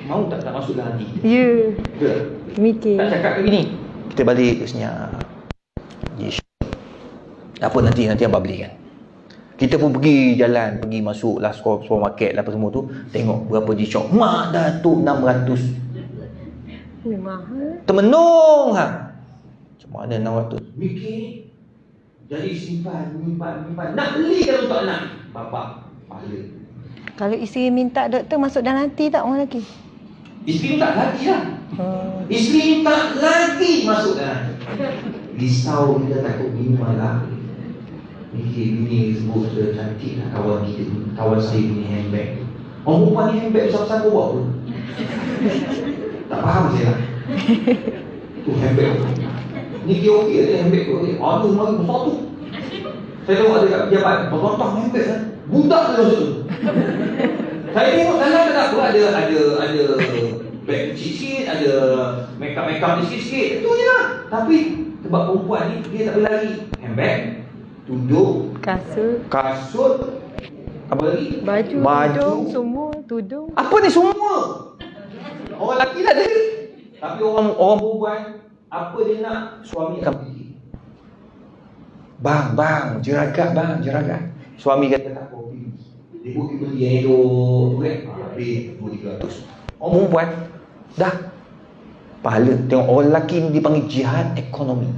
Mau tak masuk dalam hati? Ya. Betul? Mikir. Tak cakap begini. Kita balik ke senyap. G-Shock. Apa nanti abang belikan. Kita pun pergi jalan, pergi masuk lah supermarket lah apa semua tu, tengok berapa G-Shock. Mak Datuk 600. Mahal. Termenung Macam mana 600? Mikir. Jadi simpan. Nak belikan untuk anak. Bapak, pahala. Kalau isteri minta doktor masuk dalam hati tak orang lelaki? Isteri tak lagi lah. Isteri tak lagi masuk dalam. Risau kita takut bini malah. Mikir bini sebut sudah cantik lah kawan kita. Kawan saya punya handbag. Orang perempuan ni handbag besar-besar kau buat apa? Tak faham saya lah. Tu handbag. Ni dia okey ada handbag tu. Aduh mari besar tu. Saya tengok ada kat pejabat. Berkontang handbag lah. Budak tu masuk tu. Saya tengok dalam tak apa. Ada bag kecil sikit. Ada make-up sikit-sikit. Itu je lah. Tapi sebab perempuan ni dia tak boleh lari. Handbag, tudung, kasut, apa lagi? Baju, tudung, semua, tudung. Apa ni semua? Orang lelaki lah dia. Tapi orang perempuan, apa dia nak? Suami akan pergi. Bang, jeragat. Suami kata tak apa, pergi. Dia pergi beli yang elok tu kan. Habis, RM300. Orang perempuan, dah. Pahala. Tengok orang lelaki ni dipanggil jihad ekonomi.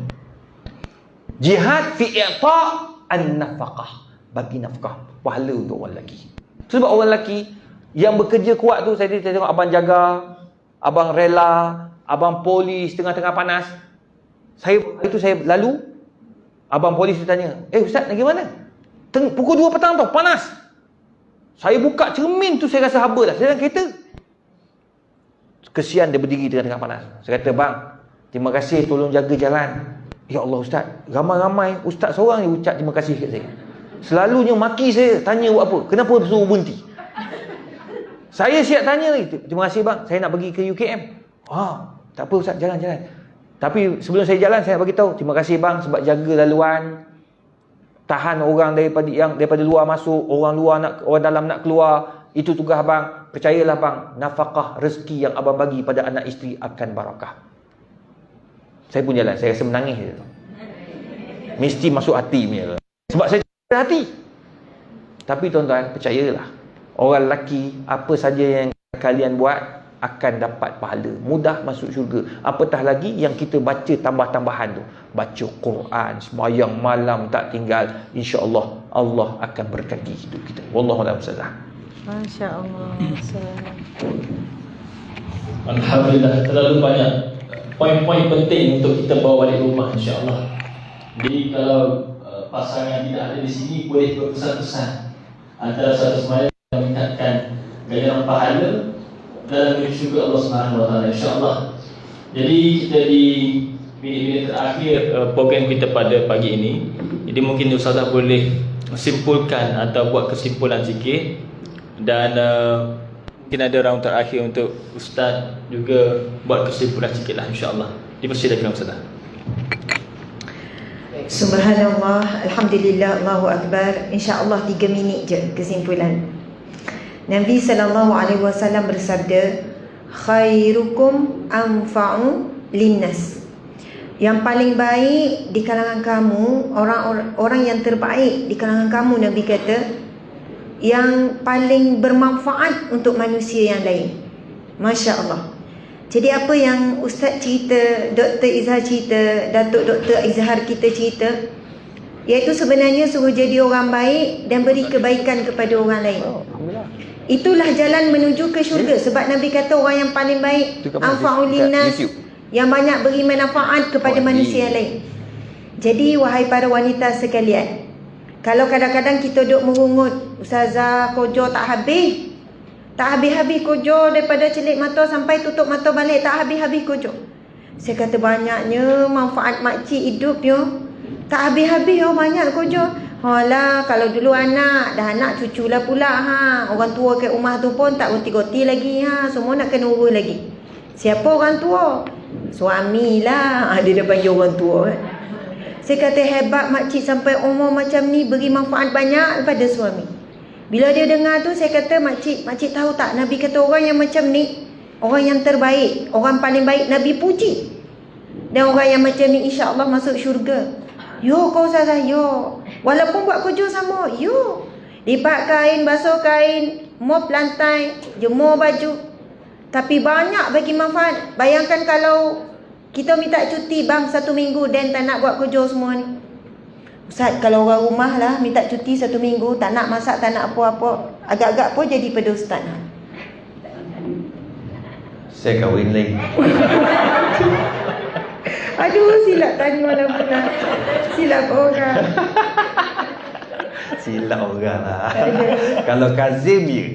Jihad fi i'ta' an-nafaqah. Bagi nafkah. Pahala untuk orang lelaki. Sebab orang lelaki yang bekerja kuat tu, saya tengok abang jaga, abang rela, abang polis tengah-tengah panas. Saya lalu, abang polis tanya, Ustaz lagi mana? Pukul 2 petang tu, panas. Saya buka cermin tu, saya rasa haba dah. Saya dalam kereta. Kesian dia berdiri tengah-tengah panas. Saya kata, bang, terima kasih tolong jaga jalan. Ya Allah Ustaz, ramai-ramai Ustaz seorang ni ucap terima kasih kat saya. Selalunya maki saya, tanya buat apa? Kenapa suruh berhenti? Saya siap tanya lagi. Terima kasih bang, saya nak pergi ke UKM. Tak apa Ustaz, jalan. Tapi sebelum saya jalan, saya nak bagi tahu, terima kasih bang sebab jaga laluan. Tahan orang daripada luar masuk, orang dalam nak keluar. Itu tugas abang. Percayalah bang, nafkah rezeki yang abang bagi pada anak isteri akan barakah. Saya pun jalan, saya rasa menangis je. Mesti masuk hati punya. Sebab saya ada hati. Tapi tuan-tuan, percayalah. Orang lelaki, apa saja yang kalian buat akan dapat pahala. Mudah masuk syurga. Apatah lagi yang kita baca tambah-tambahan tu. Baca Quran, sembahyang malam tak tinggal. InsyaAllah Allah akan berkati hidup kita. Wallahualam ustazah. Masya Allah. Alhamdulillah, terlalu banyak poin-poin penting untuk kita bawa balik rumah insya-Allah. Jadi kalau pasangan tidak ada di sini, boleh berpesan-pesan antara satu sama lain yang meningkatkan ganjaran pahala dalam menuju syurga Allah Subhanahu wa taala insya-Allah. Jadi kita di minit-minit terakhir program kita pada pagi ini. Jadi mungkin Ustazah boleh simpulkan atau buat kesimpulan sikit dan Mungkin ada round terakhir untuk Ustaz juga buat kesimpulan sikit lah, insyaAllah. Dipersilakan Ustaz. Subhanallah, Alhamdulillah, Allahu Akbar. InsyaAllah 3 minit je kesimpulan. Nabi SAW bersabda, khairukum anfa'u linnas. Yang paling baik di kalangan kamu, orang yang terbaik di kalangan kamu, Nabi kata, yang paling bermanfaat untuk manusia yang lain. Masya Allah. Jadi apa yang Ustaz cerita, Dr. Izhar cerita, Datuk Dr. Izhar kita cerita, iaitu sebenarnya suruh jadi orang baik dan beri kebaikan kepada orang lain. Itulah jalan menuju ke syurga. Sebab Nabi kata orang yang paling baik anfa'ul linnas, yang banyak beri manfaat kepada manusia yang lain. Jadi wahai para wanita sekalian, kalau kadang-kadang kita duduk merungut, Ustazah kojo tak habis, tak habis-habis kojo, daripada celik mata sampai tutup mata balik, tak habis-habis kojo. Saya kata banyaknya manfaat makcik hidup dia, tak habis-habis banyak kojo. Alah, kalau dulu anak, dah anak cucu lah pula orang tua kat rumah tu pun tak goti-goti lagi semua nak kena urus lagi. Siapa orang tua? Suami lah, dia dah panggil orang tua kan. Saya kata hebat makcik sampai umur macam ni beri manfaat banyak pada suami. Bila dia dengar tu, saya kata makcik tahu tak, Nabi kata orang yang macam ni, orang yang terbaik, orang paling baik Nabi puji. Dan orang yang macam ni insya-Allah masuk syurga. Yo kau Ustazah, yo. Walaupun buat kerja sama, yo. Lipat kain, basuh kain, mop lantai, jemur baju. Tapi banyak bagi manfaat. Bayangkan kalau kita minta cuti bang 1 minggu dan tak nak buat kerja semua ni. Ustaz, kalau orang rumah lah minta cuti 1 minggu, tak nak masak, tak nak apa-apa, agak-agak pun jadi pada Ustaz. Saya kahwin lagi. Aduh, silap tanya mana-mana. Silap orang. Silap orang lah. Kalau Kazim je.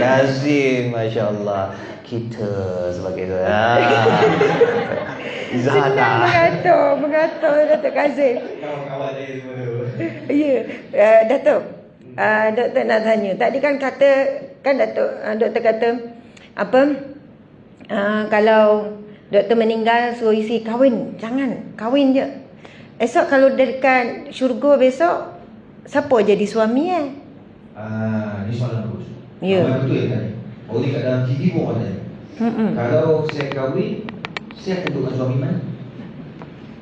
Kazim, Masya Allah. Kita sebagai Zahana. Mengatur Datuk Kazim. Kawan-kawan dia semua. Ya, Datuk. Doktor nak tanya. Tadi kan kata, kan Datuk, doktor kata apa? Kalau doktor meninggal suruh isi kahwin. Jangan, kahwin je. Esok kalau dekat syurga besok, siapa jadi suami Ni soalan bagus. Ya. Betul ya tadi. Orang ni kat dalam TV pun orang tanya. Kalau saya kahwin, saya akan duduk dengan suami mana?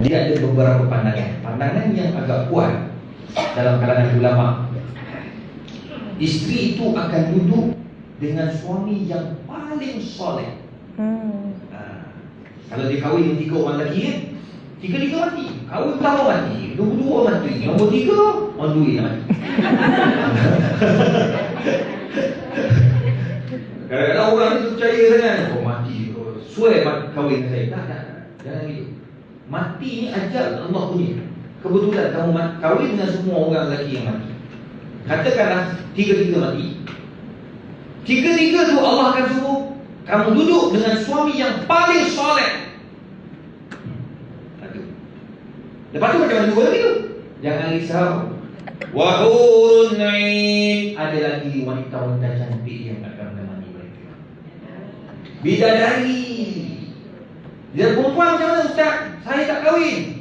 Dia ada beberapa pandangan. Pandangan yang agak kuat dalam kalangan ulama. Isteri itu akan duduk dengan suami yang paling soleh. Kalau dia kahwin dengan 3 orang lelaki kan, 3 mati. Kahwin pertama mati, 2 mati, nombor 3 orang duit mati. Kadang-kadang orang itu percaya sangat, mati, swear kahwin dengan saya. Tak, jangan gitu. Mati ni ajal Allah punya. Kebetulan kamu kahwin dengan semua orang lelaki yang mati. Katakanlah 3 mati. 3 tu Allah akan suruh kamu duduk dengan suami yang paling soleh. Lepas tu macam mana 2 lagi tu? Jangan risau. Wa hurun 'ain, ada lagi wanita-wanita cantik yang akan menemani mereka. Bidadari. Dia perempuan macam mana Ustaz? Saya tak kahwin.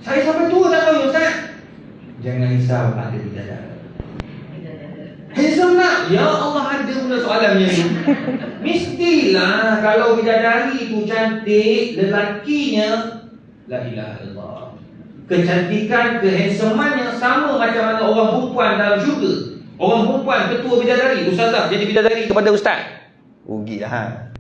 Saya sampai tua tak kahwin Ustaz. Jangan risau, ada bidadari. Handsome tak? Ya Allah, ada pula soalan macam ni. Mestilah kalau bidadari tu cantik, lelakinya la ilaha illallah, kecantikan, kehandsomean yang sama macam mana orang perempuan dalam syurga. Orang perempuan ketua bidadari, ustazah jadi bidadari kepada ustaz, Rugi lah.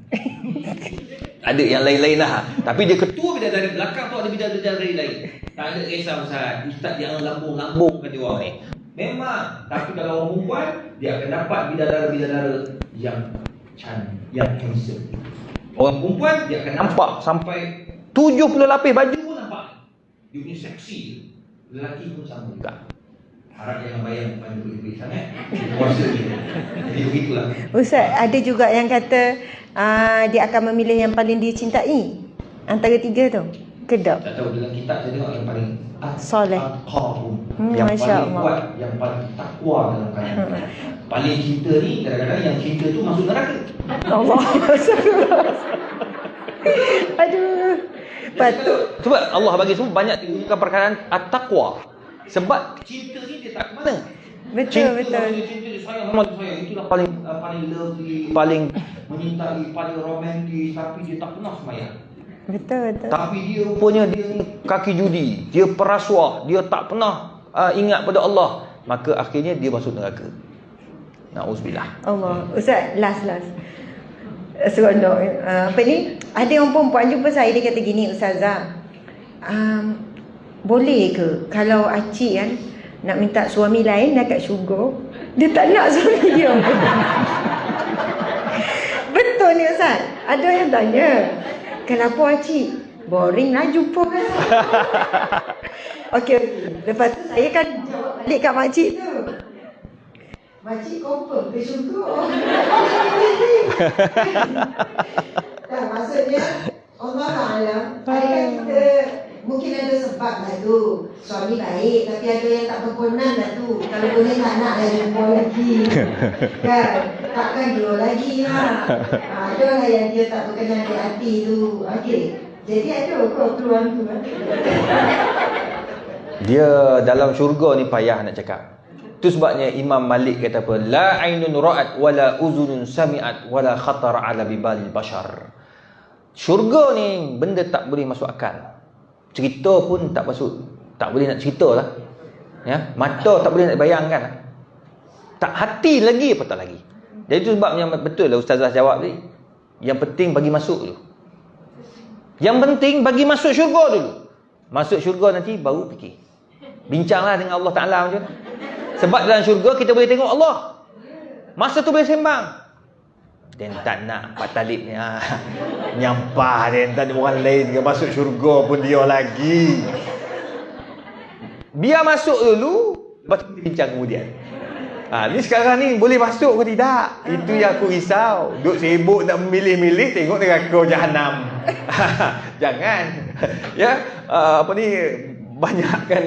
Ada yang lain-lain lah. tapi dia ketua bidadari, belakang tu ada bidadari lain. Tak ada kisah ustaz, ustaz jangan lambung-lambung kata orang ni. Memang, tapi kalau orang perempuan, dia akan dapat bidadara-bidadara yang cantik, yang handsome. Orang perempuan dia akan nampak sampai 70 lapis baju pun nampak. Dia punya seksi. Lelaki pun sama juga. Harap jangan bayang pada duit-duit sangat. Kuasa dia. Jadi begitulah. Ustaz, ada juga yang kata dia akan memilih yang paling dia cintai antara 3 tu. Kedap. Tak tahu, dalam kitab saya tengok yang paling Soleh. Yang Masya paling Allah. kuat, yang paling takwa dalam kalangan. Paling cinta ni kadang-kadang yang cinta tu masuk neraka. Allah. Aduh. Patut. Sebab Allah bagi semua banyak tinggalkan perkataan at-taqwa. Sebab cinta ni dia tak ke mana. Betul, Cinta, betul. cinta dia sayang sama sayang. Itulah paling lovely, paling menyintai, paling romantis, tapi dia tak pernah semayang. Betul. Tapi dia rupanya dia ni kaki judi, dia perasuah, dia tak pernah ingat pada Allah. Maka akhirnya dia masuk neraka. Na'udzubillah. Allah. Ustaz, last. Seronok. Apa ni? Ada orang perempuan jumpa saya, dia kata gini, Ustazah, boleh ke kalau acik kan nak minta suami lain dekat syurga, dia tak nak suami dia? Betul ni Ustaz. Ada yang tanya, kenapa acik? Boring lah jumpa kan. Okey. Lepas tu saya kan jawab balik kat makcik tu. Makcik confirm ke syurga? Tak, maksudnya Allah Ta'ala, kan kita mungkin ada sebab lah tu. Suami baik tapi ada yang tak berkenan lah tu. Kalau boleh tak nak lah jumpa lagi. Kan? Takkan dua lagi lah. Ada lah yang dia tak berkenan di hati tu. Okey. Jadi ada kau peluang tu kan? Dia dalam syurga ni payah nak cakap. Itu sebabnya Imam Malik kata apa? La ainun ra'at wala uzunun sami'at wala khatar ala bibalil bashar. Syurga ni benda tak boleh masuk akal. Cerita pun tak masuk, tak boleh nak cerita lah. Ya, mata tak boleh nak bayangkan. Tak hati lagi apa tak lagi. Jadi itu sebabnya betul lah Ustazah jawab tadi. Yang penting bagi masuk dulu. Yang penting bagi masuk syurga dulu. Masuk syurga nanti baru fikir. Bincanglah dengan Allah Ta'ala macam tu. Sebab dalam syurga kita boleh tengok Allah. Masa tu boleh sembang. Dan tak nak Pak Talib ni nyampah dia, tak ada orang lain dia masuk syurga pun dia lagi. Biar masuk dulu, lepas tu bincang kemudian. Ni sekarang ni boleh masuk ke tidak? Itu yang aku risau. Duk sibuk nak memilih-milih, tengok neraka jahanam. Jangan. Ya, apa ni, banyakkan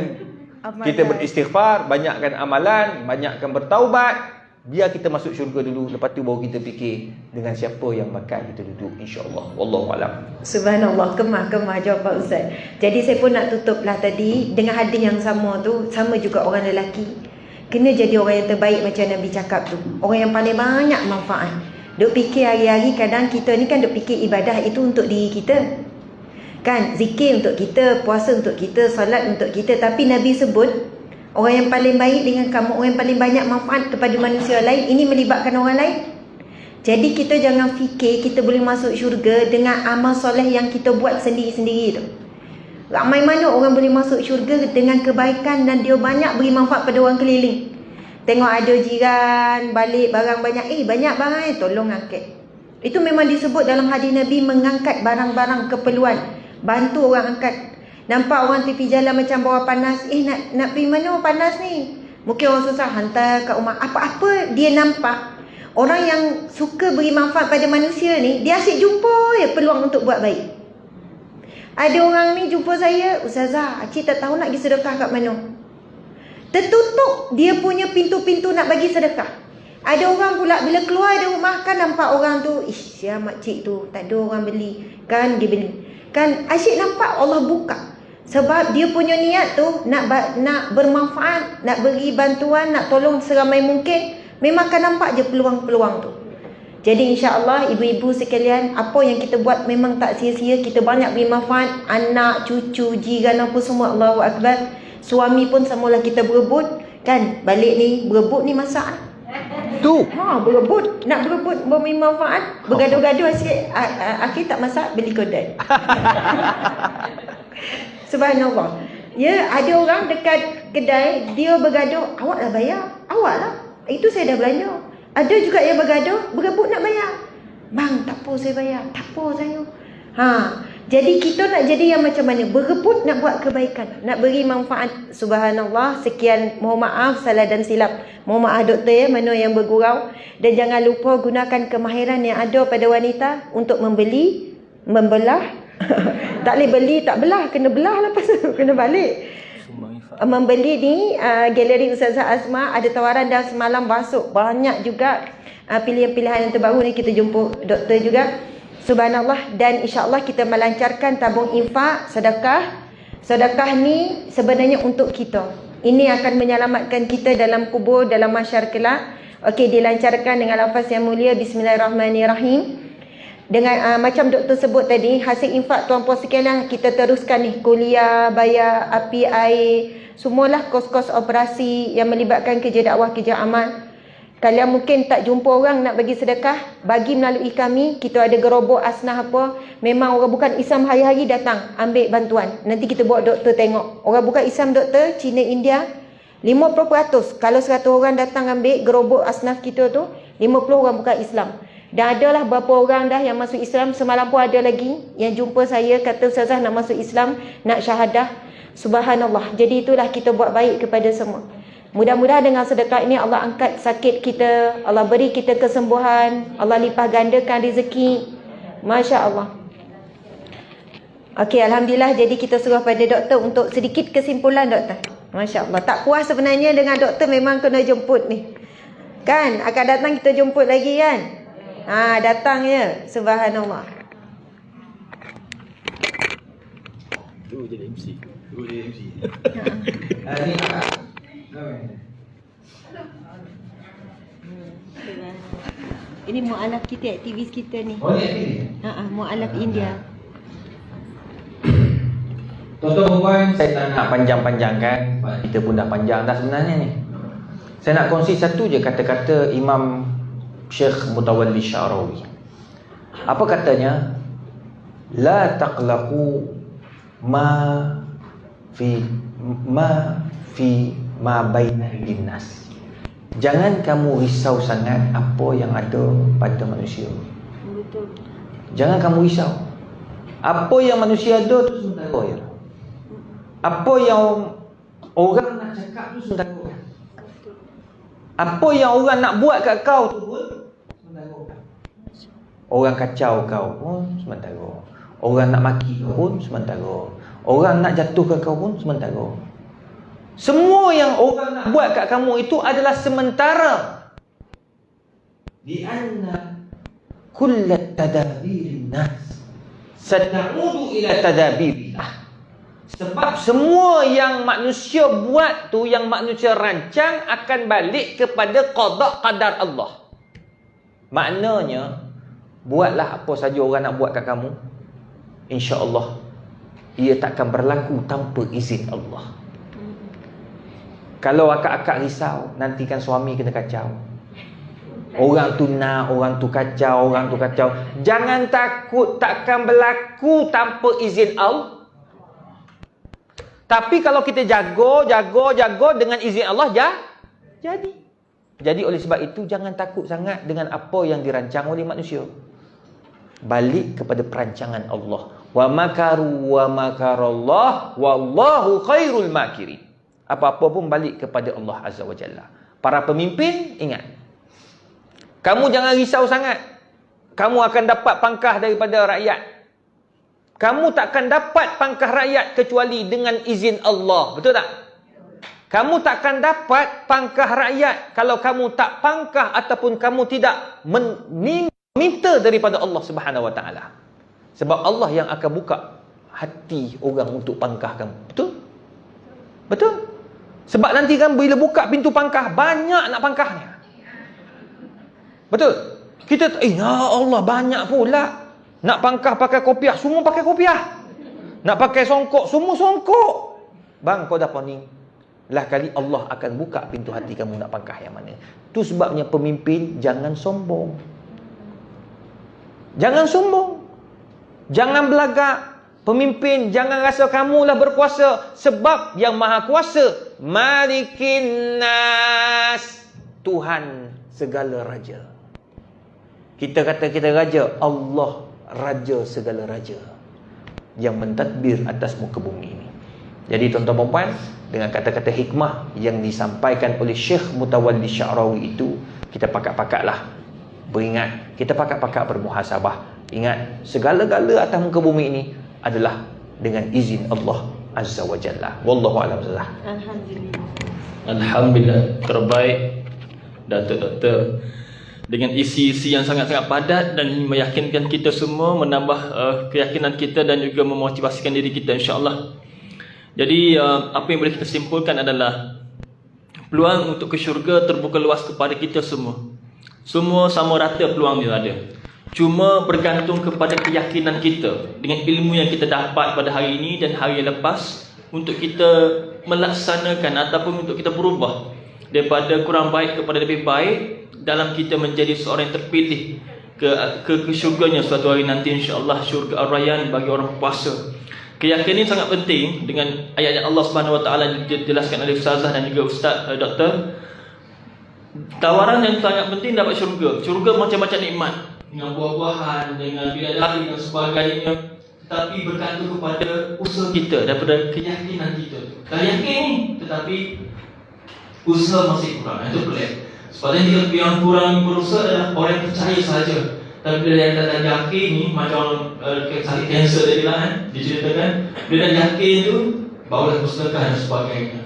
Amalan. kita beristighfar, banyakkan amalan, banyakkan bertaubat. Biar kita masuk syurga dulu, lepas tu baru kita fikir dengan siapa yang bakal kita duduk, insya-Allah. Wallahu alam. Subhanallah, kemah jawapan Ustaz. Jadi saya pun nak tutuplah tadi dengan hadis yang sama tu, sama juga orang lelaki kena jadi orang yang terbaik macam Nabi cakap tu. Orang yang paling banyak manfaat. Duk fikir hari-hari, kadang kita ni kan duk fikir ibadah itu untuk diri kita. Kan, zikir untuk kita, puasa untuk kita, solat untuk kita, tapi Nabi sebut orang yang paling baik dengan kamu, orang yang paling banyak manfaat kepada manusia lain, ini melibatkan orang lain. Jadi kita jangan fikir kita boleh masuk syurga dengan amal soleh yang kita buat sendiri-sendiri tu. Ramai mana orang boleh masuk syurga dengan kebaikan dan dia banyak beri manfaat pada orang keliling. Tengok ada jiran balik barang banyak, banyak barang tolong angkat. Itu memang disebut dalam hadis Nabi, mengangkat barang-barang keperluan, bantu orang angkat. Nampak orang tepi jalan macam bawa panas, nak pergi mana panas ni? Mungkin orang susah, hantar kat rumah. Apa-apa dia nampak, orang yang suka beri manfaat pada manusia ni, dia asyik jumpa peluang untuk buat baik. Ada orang ni jumpa saya, Ustazah, Acik tak tahu nak pergi sedekah kat mana. Tertutup dia punya pintu-pintu nak bagi sedekah. Ada orang pula bila keluar dari rumah kan nampak orang tu, siapa makcik tu, tak ada orang beli. Kan dia beli. Kan asyik nampak Allah buka. Sebab dia punya niat tu nak bermanfaat, nak beri bantuan, nak tolong seramai mungkin. Memang akan nampak je peluang-peluang tu. Jadi insya-Allah ibu-ibu sekalian, apa yang kita buat memang tak sia-sia. Kita banyak beri manfaat, anak, cucu, jiran apa semua. Allahu Akbar. Suami pun samalah kita berebut. Kan balik ni, berebut ni masak. Tu. Berebut, nak berebut memberi manfaat, bergaduh-gaduh akhir tak masak, beli kodai. Subhanallah. Ya, ada orang dekat kedai, dia bergaduh, awak lah bayar. Awak lah. Itu saya dah belanja. Ada juga yang bergaduh, berebut nak bayar. Bang, tak apa saya bayar. Tak apa saya. Jadi kita nak jadi yang macam mana? Berebut nak buat kebaikan, nak beri manfaat. Subhanallah. Sekian, mohon maaf salah dan silap. Mohon maaf doktor mana yang bergurau. Dan jangan lupa gunakan kemahiran yang ada pada wanita untuk membelah. Tak boleh beli, tak belah, kena belah lepas tu, kena balik. membeli ni galeri Ustazah Azma, ada tawaran dah semalam masuk banyak juga pilihan-pilihan yang terbaru ni. Kita jumpa doktor juga, subhanallah. Dan insyaAllah kita melancarkan tabung infak, sedekah ni sebenarnya untuk kita, ini akan menyelamatkan kita dalam kubur, dalam mahsyar kelak. Okey, dilancarkan dengan lafaz yang mulia, bismillahirrahmanirrahim. Dengan macam doktor sebut tadi, hasil infak tuan-puan sekalian, kita teruskan ni kuliah, bayar api air, semualah kos-kos operasi yang melibatkan kerja dakwah, kerja amal. Kalian mungkin tak jumpa orang nak bagi sedekah, bagi melalui kami. Kita ada gerobok asnah apa, memang orang bukan Islam hari-hari datang ambil bantuan. Nanti kita buat doktor tengok, orang bukan Islam doktor, Cina, India 50%. Kalau 100 orang datang ambil gerobok asnaf kita tu, 50 orang bukan Islam. Dan adalah berapa orang dah yang masuk Islam. Semalam pun ada lagi yang jumpa saya, kata Ustazah nak masuk Islam, nak syahadah. Subhanallah. Jadi itulah kita buat baik kepada semua. Mudah-mudahan dengan sedekah ini Allah angkat sakit kita, Allah beri kita kesembuhan, Allah limpah gandakan rezeki. Masya Allah. Okey, alhamdulillah. Jadi kita suruh pada doktor untuk sedikit kesimpulan doktor. Masya Allah. Tak puas sebenarnya dengan doktor, memang kena jemput ni. Kan? Akan datang kita jemput lagi kan? Datang ya. Subhanallah. Tu jadi MC. Ini mualaf kita, aktivis kita ni. Oh, ni aktivis? Mualaf India. Tuan-tuan puan, saya tak nak panjang-panjangkan. Kita pun dah panjang dah sebenarnya ni. Saya nak kongsi satu je kata-kata Imam Syekh Mutawalli Sya'rawi. Apa katanya? La taqlaqu ma fi ma baina linnas. Jangan kamu risau sangat apa yang ada pada manusia. Betul. Jangan kamu risau. Apa yang manusia ada tu sementara je. Apa yang orang nak cakap tu sementara. Apa yang orang nak buat kat kau tu pun sementara. Orang kacau kau pun sementara. Orang nak maki kau pun sementara. Orang nak jatuhkan kau pun sementara. Semua yang orang nak buat kat kamu itu adalah sementara. Di anna kullat tadabirin nas sata'udu ila tadabirillah. Sebab semua yang manusia buat tu, yang manusia rancang, akan balik kepada qada qadar Allah. Maknanya, buatlah apa saja orang nak buat kat kamu, insya-Allah ia takkan berlaku tanpa izin Allah. Kalau akak-akak risau, nanti kan suami kena kacau. Orang tu nak, orang tu kacau, orang tu kacau. Jangan takut, takkan berlaku tanpa izin Allah. Tapi kalau kita jaga dengan izin Allah, jadi. Jadi oleh sebab itu, jangan takut sangat dengan apa yang dirancang oleh manusia. Balik kepada perancangan Allah. Wa makaru wa makarallah wallahu khairul makirin. Apa-apa pun balik kepada Allah Azza wa Jalla. Para pemimpin, ingat. Kamu jangan risau sangat. Kamu akan dapat pangkah daripada rakyat. Kamu takkan dapat pangkah rakyat kecuali dengan izin Allah. Betul tak? Kamu takkan dapat pangkah rakyat kalau kamu tak pangkah ataupun kamu tidak minta daripada Allah Subhanahu Wa Taala. Sebab Allah yang akan buka hati orang untuk pangkah kamu. Betul? Betul? Sebab nanti kan bila buka pintu pangkah, banyak nak pangkahnya. Betul? Kita, ya Allah, banyak pula. Nak pangkah pakai kopiah, semua pakai kopiah. Nak pakai songkok, semua songkok. Bang, kau dah poning. Lah kali Allah akan buka pintu hati kamu nak pangkah yang mana. Itu sebabnya pemimpin jangan sombong. Jangan sombong. Jangan belagak. Pemimpin jangan rasa kamulah berkuasa. Sebab yang maha kuasa, Malikin Nas, Tuhan segala raja. Kita kata kita raja, Allah raja segala raja yang mentadbir atas muka bumi ini. Jadi tuan-tuan dan puan, dengan kata-kata hikmah yang disampaikan oleh Syekh Mutawalli Sya'rawi itu, kita pakat-pakatlah beringat, kita pakat-pakat bermuhasabah. Ingat, segala-gala atas muka bumi ini adalah dengan izin Allah Azza wa Jalla. Wallahu a'lam bishawab. Alhamdulillah. Alhamdulillah, terbaik doktor-doktor dengan isi-isi yang sangat-sangat padat dan meyakinkan kita semua, menambah keyakinan kita dan juga memotivasikan diri kita, insya-Allah. Jadi apa yang boleh kita simpulkan adalah peluang untuk ke syurga terbuka luas kepada kita semua. Semua sama rata peluang dia ada. Cuma bergantung kepada keyakinan kita dengan ilmu yang kita dapat pada hari ini dan hari yang lepas, untuk kita melaksanakan ataupun untuk kita berubah daripada kurang baik kepada lebih baik dalam kita menjadi seorang yang terpilih ke syurganya suatu hari nanti, insya-Allah, syurga Ar-Rayyan bagi orang puasa. Keyakinan ini sangat penting dengan ayat-ayat Allah Subhanahu Wa Taala dijelaskan oleh Ustazah dan juga Ustaz Doktor. Tawaran yang sangat penting dapat syurga. Syurga macam-macam nikmat, dengan buah-buahan, dengan bidadari dan sebagainya. Tetapi bergantung kepada usaha kita, daripada keyakinan kita. Dah yakin ni, tetapi usaha masih kurang. Itu pelik. Sebabnya yang kurang berusaha adalah orang yang percaya saja. Tapi bila yang dah yakin ni, macam sakit kanser tadi lah kan, diceritakan. Bila dah yakin tu, barulah bersedekah dan sebagainya.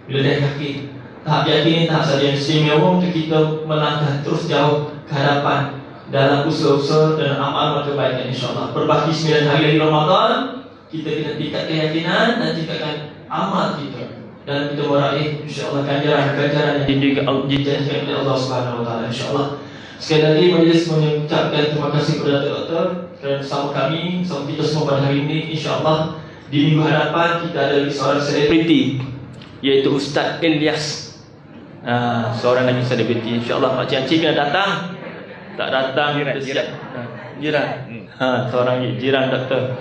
Bila dah yakin, tahap yakin ni tahap saja yang istimewa untuk kita melangkah terus jauh ke hadapan dalam usaha-usaha dan amal kebaikan, insya-Allah. Berbakti 9 hari Ramadan, kita kena tingkat keyakinan dan tingkatkan amal kita, dan kita meraih, insya-Allah, ganjaran-ganjaran yang dijanjikan oleh Allah Subhanahu Wa Taala, insya-Allah. Sekali lagi majlis mengucapkan terima kasih kepada doktor dan bersama kami, bersama kita semua pada hari ini, insya-Allah. Di minggu hadapan kita ada lagi seorang selebriti, iaitu Ustaz Ilyas. Seorang lagi selebriti, insya-Allah. Pak Cik kena datang. Tak datang, jiran. Seorang jiran doktor.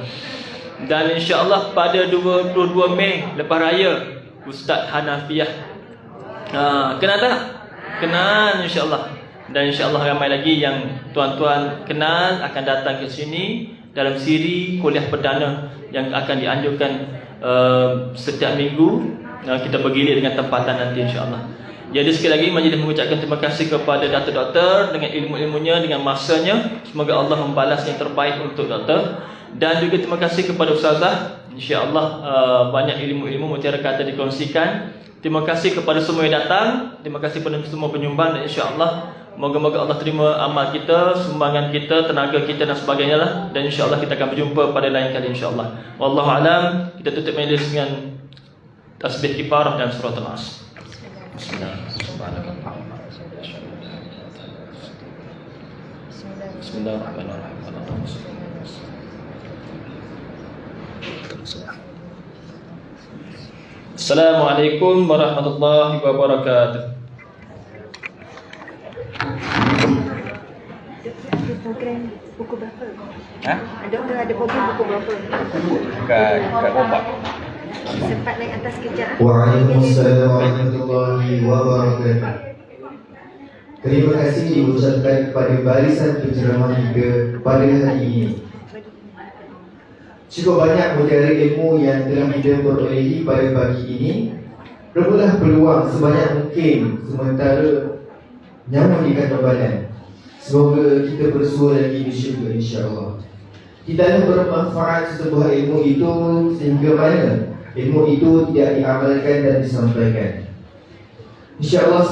Dan insya-Allah pada 22 Mei lepas raya, Ustaz Hanafiah. Kenal tak? Kenal, insya-Allah. Dan insya-Allah ramai lagi yang tuan-tuan kenal akan datang ke sini dalam siri kuliah perdana yang akan dianjurkan setiap minggu. Kita bergilir dengan tempatan nanti, insya-Allah. Jadi sekali lagi majlis mengucapkan terima kasih kepada doktor-doktor dengan ilmu-ilmunya, dengan masanya. Semoga Allah membalas yang terbaik untuk doktor. Dan juga terima kasih kepada Ustazah. InsyaAllah banyak ilmu-ilmu mutiara kata dikongsikan. Terima kasih kepada semua yang datang. Terima kasih kepada semua penyumbang. Dan insyaAllah moga-moga Allah terima amal kita, sumbangan kita, tenaga kita dan sebagainya lah. Dan insyaAllah kita akan berjumpa pada lain kali, insyaAllah. Wallahualam. Kita tutup majlis dengan tasbih kifarah dan surat Al-Asr. Bismillahirrahmanirrahim. Assalamualaikum warahmatullahi wabarakatuh. Ada program buku berapa? Doktor ada program buku berapa? Kat ombak. Sempat naik atas kejap. Waalaikumsalam warahmatullahi wabarakatuh. Terima kasih diucapkan kepada barisan penceramah kita pada hari ini. Cukup banyak mutiara ilmu yang telah kita perolehi pada pagi ini. Rebutlah peluang sebanyak mungkin sementara nyawa di kandang badan. Semoga kita bersua lagi di syurga, insya-Allah. Kita bermanfaat sebuah ilmu itu sehingga mana ilmu itu tidak diamalkan dan disampaikan. InsyaAllah